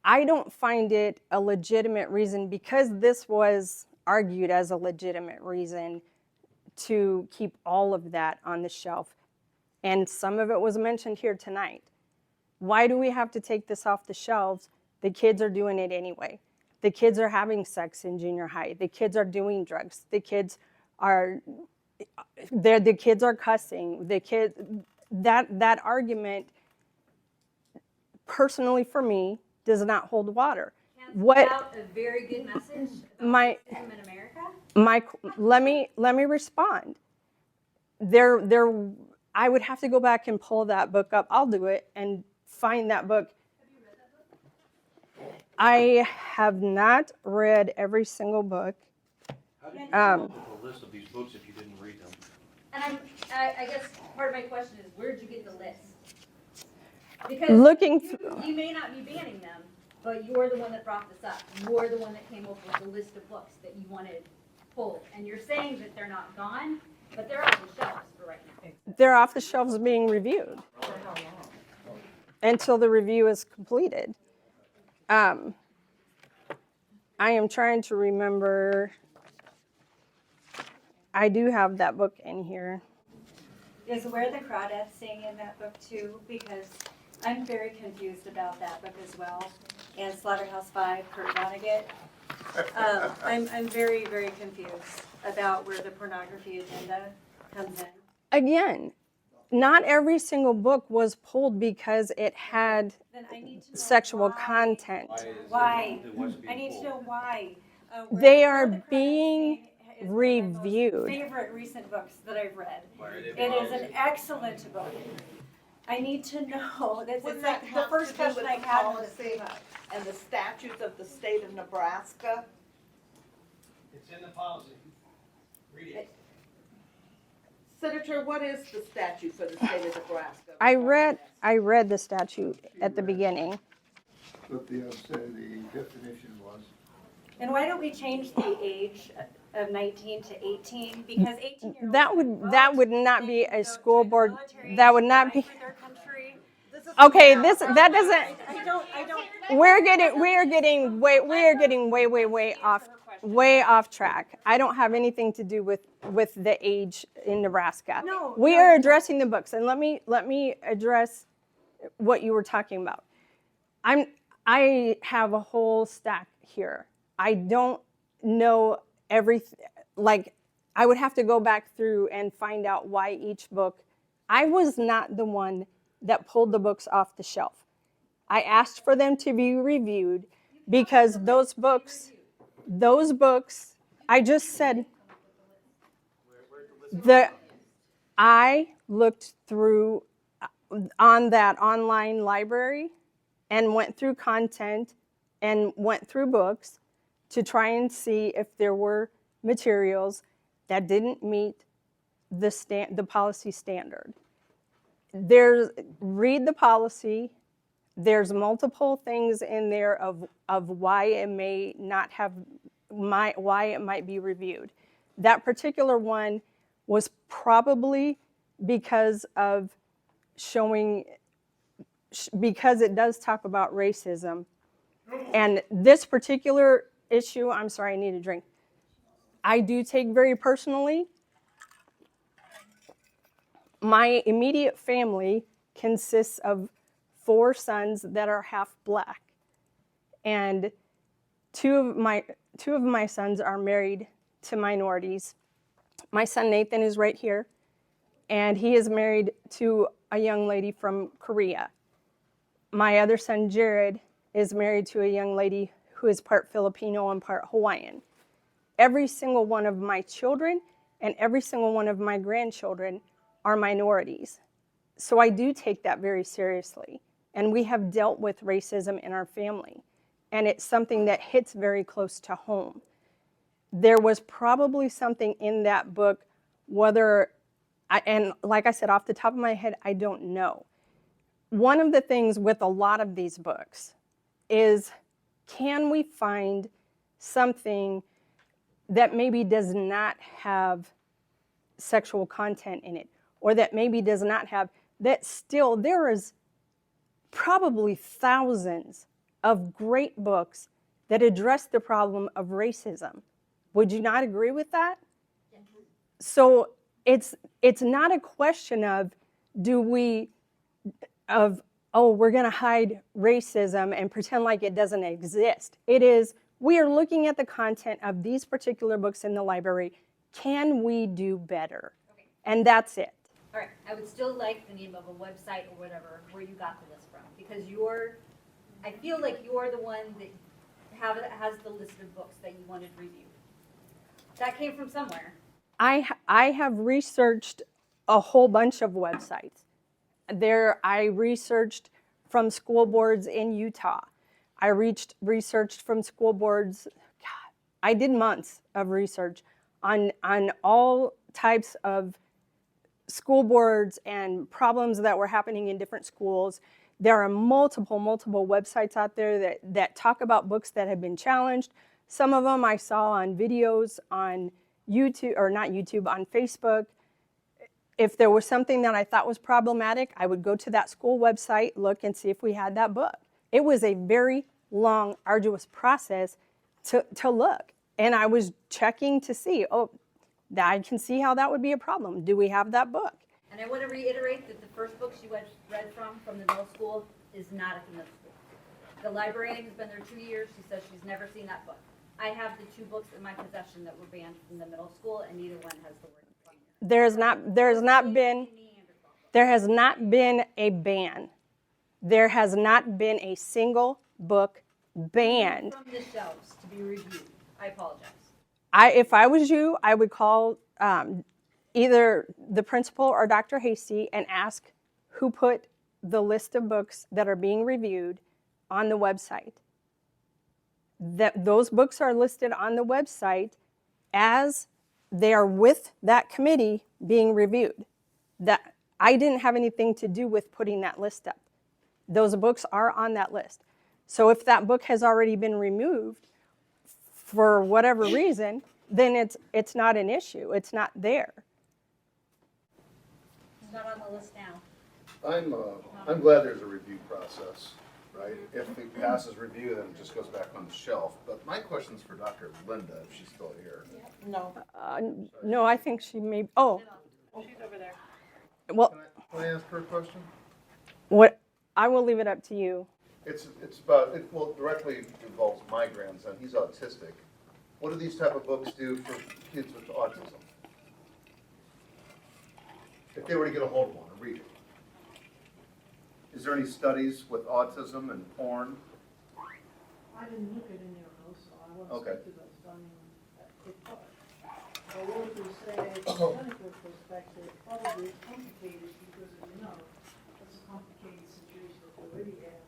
I don't find it a legitimate reason, because this was argued as a legitimate reason to keep all of that on the shelf. And some of it was mentioned here tonight. Why do we have to take this off the shelves? The kids are doing it anyway. The kids are having sex in junior high. The kids are doing drugs. The kids are cussing. That argument, personally for me, does not hold water. Without a very good message about racism in America? Let me respond. I would have to go back and pull that book up. I'll do it and find that book. Have you read that book? I have not read every single book. How did you come up with a list of these books if you didn't read them? And I guess part of my question is, where did you get the list? Because you may not be banning them, but you're the one that brought this up. You're the one that came up with the list of books that you wanted pulled. And you're saying that they're not gone, but they're off the shelves for right now. They're off the shelves being reviewed until the review is completed. I am trying to remember. I do have that book in here. Is Where the Crawdads Sing in that book too? Because I'm very confused about that book as well. And Slaughterhouse-Five, Kurt Vonnegut. I'm very, very confused about where the pornography agenda comes in. Again, not every single book was pulled because it had sexual content. Why? I need to know why. They are being reviewed. Favorite recent books that I've read. It is an excellent book. I need to know. That's Wouldn't like that the have first to do question with I the had was policy and the statutes of the state of Nebraska? It's in the policy. Read it. Senator, what is the statute for the state of Nebraska? I read the statute at the beginning. What the definition was. And why don't we change the age of 19 to 18? Because 18-year-olds That would not be a school board. That would not be. Okay, that doesn't. I don't. We are getting way off track. I don't have anything to do with the age in Nebraska. No, we are addressing the books, and let me address what you were talking about. I have a whole stack here. I don't know everything. Like, I would have to go back through and find out why each book. I was not the one that pulled the books off the shelf. I asked for them to be reviewed because those books, I just said, I looked through on that online library and went through content and went through books to try and see if there were materials that didn't meet the policy standard. Read the policy. There's multiple things in there of why it may not have, why it might be reviewed. That particular one was probably because of showing, because it does talk about racism, and this particular issue, I'm sorry, I need a drink, I do take very personally. My immediate family consists of 4 sons that are half black, and two of my sons are married to minorities. My son Nathan is right here, and he is married to a young lady from Korea. My other son Jared is married to a young lady who is part Filipino and part Hawaiian. Every single one of my children and every single one of my grandchildren are minorities. So I do take that very seriously. And we have dealt with racism in our family. And it's something that hits very close to home. There was probably something in that book, and like I said, off the top of my head, I don't know. One of the things with a lot of these books is, can we find something that maybe does not have sexual content in it, or that maybe does not have, that still, there is probably thousands of great books that address the problem of racism. Would you not agree with that? Yes. So it's not a question of, we're going to hide racism and pretend like it doesn't exist. It is, we are looking at the content of these particular books in the library. Can we do better? Okay. And that's it. All right, I would still like the name of a website or whatever where you got the list from, because I feel like you're the one that has the list of books that you wanted reviewed. That came from somewhere. I have researched a whole bunch of websites. I researched from school boards in Utah. I researched from school boards. God, I did months of research on all types of school boards and problems that were happening in different schools. There are multiple websites out there that talk about books that have been challenged. Some of them I saw on videos on YouTube, or not YouTube, on Facebook. If there was something that I thought was problematic, I would go to that school website, look and see if we had that book. It was a very long, arduous process to look. And I was checking to see, I can see how that would be a problem. Do we have that book? And I want to reiterate that the first book she read from the middle school is not at the middle school. The librarian has been there 2 years. She says she's never seen that book. I have the 2 books in my possession that were banned from the middle school, and neither one has the word fun. There has not been a ban. There has not been a single book banned. From the shelves to be reviewed. I apologize. If I was you, I would call either the principal or Dr. Hasty and ask who put the list of books that are being reviewed on the website. Those books are listed on the website as they are with that committee being reviewed. That I didn't have anything to do with putting that list up. Those books are on that list. So if that book has already been removed for whatever reason, then it's not an issue. It's not there. It's not on the list now. I'm glad there's a review process, right? If it passes review, then it just goes back on the shelf. But my question's for Dr. Linda, if she's still here. No. No, I think she may. She's over there. Well, Can I ask her a question? I will leave it up to you. It's about, it directly involves my grandson. He's autistic. What do these type of books do for kids with autism? If they were to get a hold of one and read it. Is there any studies with autism and porn? I didn't look at any of those, so I won't Okay. speak to those done in that quick part. I want to say, from a clinical perspective, probably it's complicated because, it's a complicated situation that we already have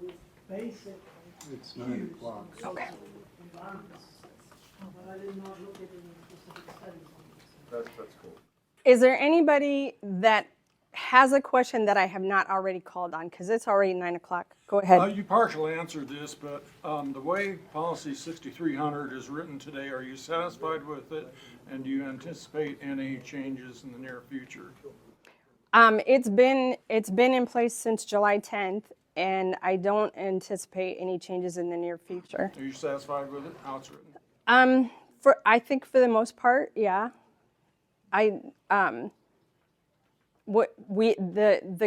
with basic It's 9 o'clock. Okay. environments. But I did not look at any specific studies on this. That's cool. Is there anybody that has a question that I have not already called on? Because it's already 9 o'clock. Go ahead. You partially answered this, but the way policy 6300 is written today, are you satisfied with it? And do you anticipate any changes in the near future? It's been in place since July 10th, and I don't anticipate any changes in the near future. Are you satisfied with it, how it's written? I think for the most part, yeah. The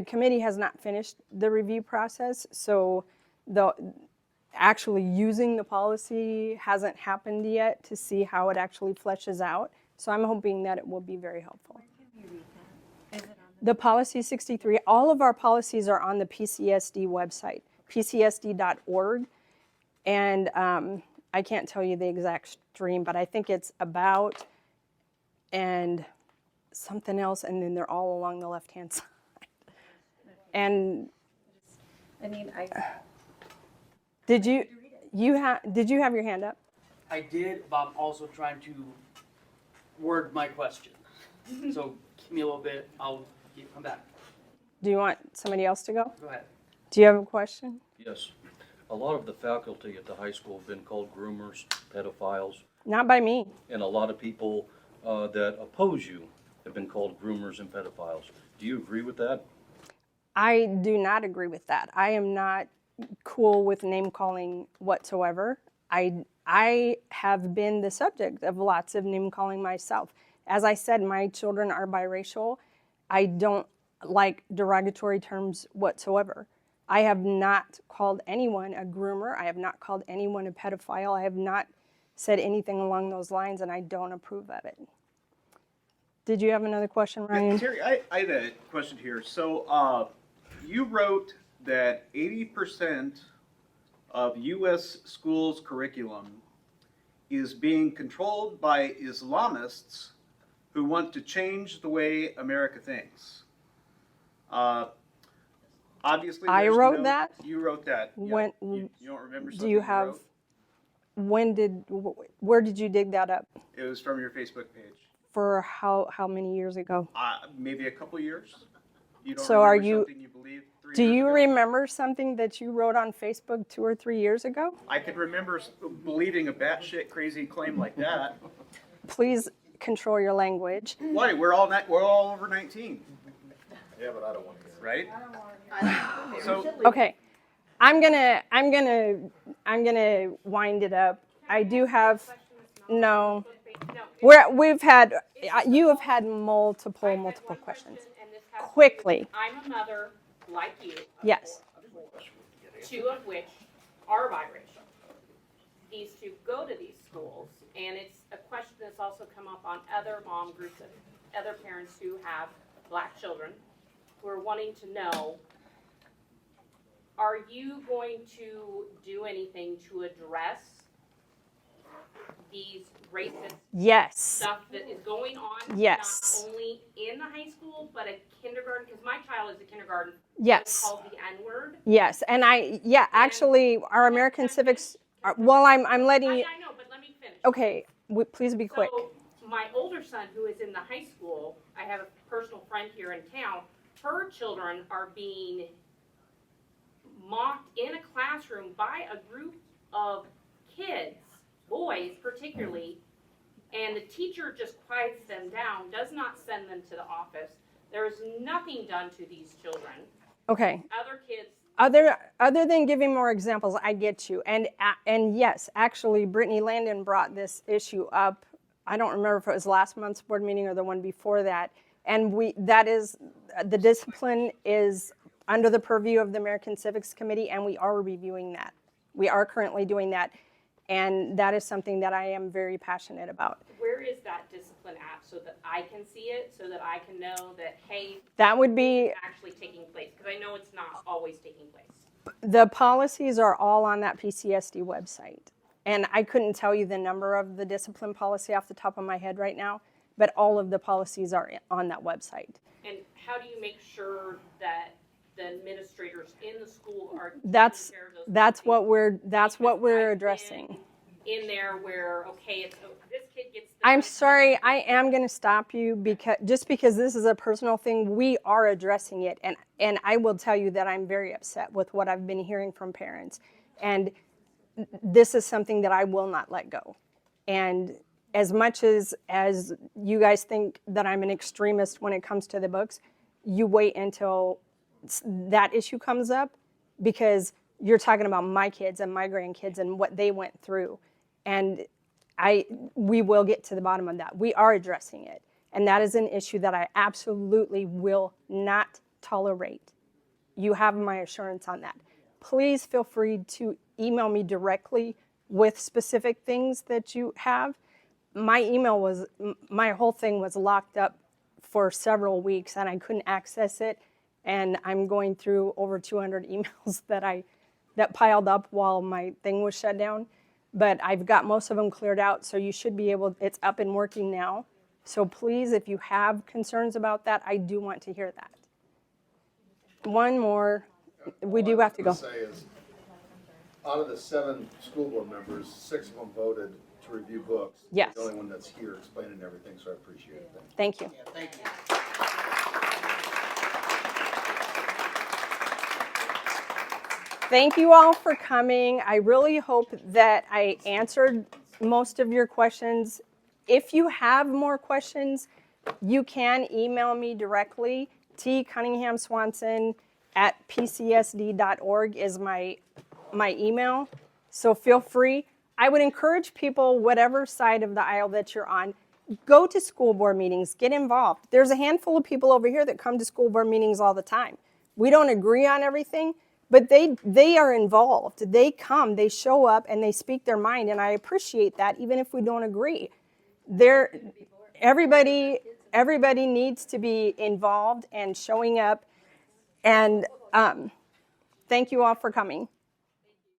committee has not finished the review process, so actually using the policy hasn't happened yet to see how it actually fleshes out. So I'm hoping that it will be very helpful. The policy 63, all of our policies are on the PCSD website, pcsd.org. And I can't tell you the exact stream, but I think it's about and something else, and then they're all along the left-hand side. And did you have your hand up? I did, but I'm also trying to word my question. So give me a little bit, I'll come back. Do you want somebody else to go? Go ahead. Do you have a question? Yes. A lot of the faculty at the high school have been called groomers, pedophiles. Not by me. And a lot of people that oppose you have been called groomers and pedophiles. Do you agree with that? I do not agree with that. I am not cool with name calling whatsoever. I have been the subject of lots of name calling myself. As I said, my children are biracial. I don't like derogatory terms whatsoever. I have not called anyone a groomer. I have not called anyone a pedophile. I have not said anything along those lines, and I don't approve of it. Did you have another question, Ryan? Yeah, Terry, I had a question here. So you wrote that 80% of U.S. schools' curriculum is being controlled by Islamists who want to change the way America thinks. Obviously, I wrote that? You wrote that. Yeah. When, you don't remember something do you have, where did you dig that up? It was from your Facebook page. For how many years ago? Maybe a couple years. You don't So remember something you believed 3 do years you ago? remember something that you wrote on Facebook 2 or 3 years ago? I could remember believing a batshit crazy claim like that. Please control your language. Why? We're all over 19. Yeah, but I don't want to hear it. Right? So Okay, I'm gonna wind it up. I do have no. You have had multiple questions. Quickly. I'm a mother like you. Yes. 2 of which are biracial. These 2 go to these schools, and it's a question that's also come up on other mom groups and other parents who have black children who are wanting to know, are you going to do anything to address these racist stuff that is going on, Yes. not only in the high school, but at kindergarten? Because my child is a kindergarten. Yes. It's called the N-word. Yes, and actually, our American civics. Well, I'm letting you. I know, but let me finish. Okay, please be quick. So my older son, who is in the high school, I have a personal friend here in town. Her children are being mocked in a classroom by a group of kids, boys particularly, and the teacher just quiets them down, does not send them to the office. There is nothing done to these children. Okay. Other kids. Other than giving more examples, I get you. And yes, actually, Brittany Landon brought this issue up. I don't remember if it was last month's board meeting or the one before that. And the discipline is under the purview of the American Civics Committee, and we are reviewing that. We are currently doing that, and that is something that I am very passionate about. Where is that discipline at so that I can see it, so that I can know that, hey, that would be this is actually taking place? Because I know it's not always taking place. The policies are all on that PCSD website. And I couldn't tell you the number of the discipline policy off the top of my head right now, but all of the policies are on that website. And how do you make sure that the administrators in the school are That's taking care of those that's what we're addressing. in there where, okay, it's this kid gets I'm sorry, I am going to stop you because this is a personal thing. We are addressing it, and I will tell you that I'm very upset with what I've been hearing from parents, and this is something that I will not let go. And as much as you guys think that I'm an extremist when it comes to the books, you wait until that issue comes up, because you're talking about my kids and my grandkids and what they went through. And we will get to the bottom of that. We are addressing it. And that is an issue that I absolutely will not tolerate. You have my assurance on that. Please feel free to email me directly with specific things that you have. My whole thing was locked up for several weeks and I couldn't access it. And I'm going through over 200 emails that piled up while my thing was shut down. But I've got most of them cleared out, so you should be able, it's up and working now. So please, if you have concerns about that, I do want to hear that. One more, we do have to go. All I was gonna say is, out of the 7 school board members, 6 of them voted to review books. Yes. The only one that's here explaining everything, so I appreciate it. Thank you. Yeah, thank you. Thank you all for coming. I really hope that I answered most of your questions. If you have more questions, you can email me directly. Cunningham-Swanson @pcsd.org is my email. So feel free. I would encourage people, whatever side of the aisle that you're on, go to school board meetings, get involved. There's a handful of people over here that come to school board meetings all the time. We don't agree on everything, but they are involved. They come, they show up, and they speak their mind, and I appreciate that, even if we don't agree. Everybody needs to be involved and showing up, and thank you all for coming.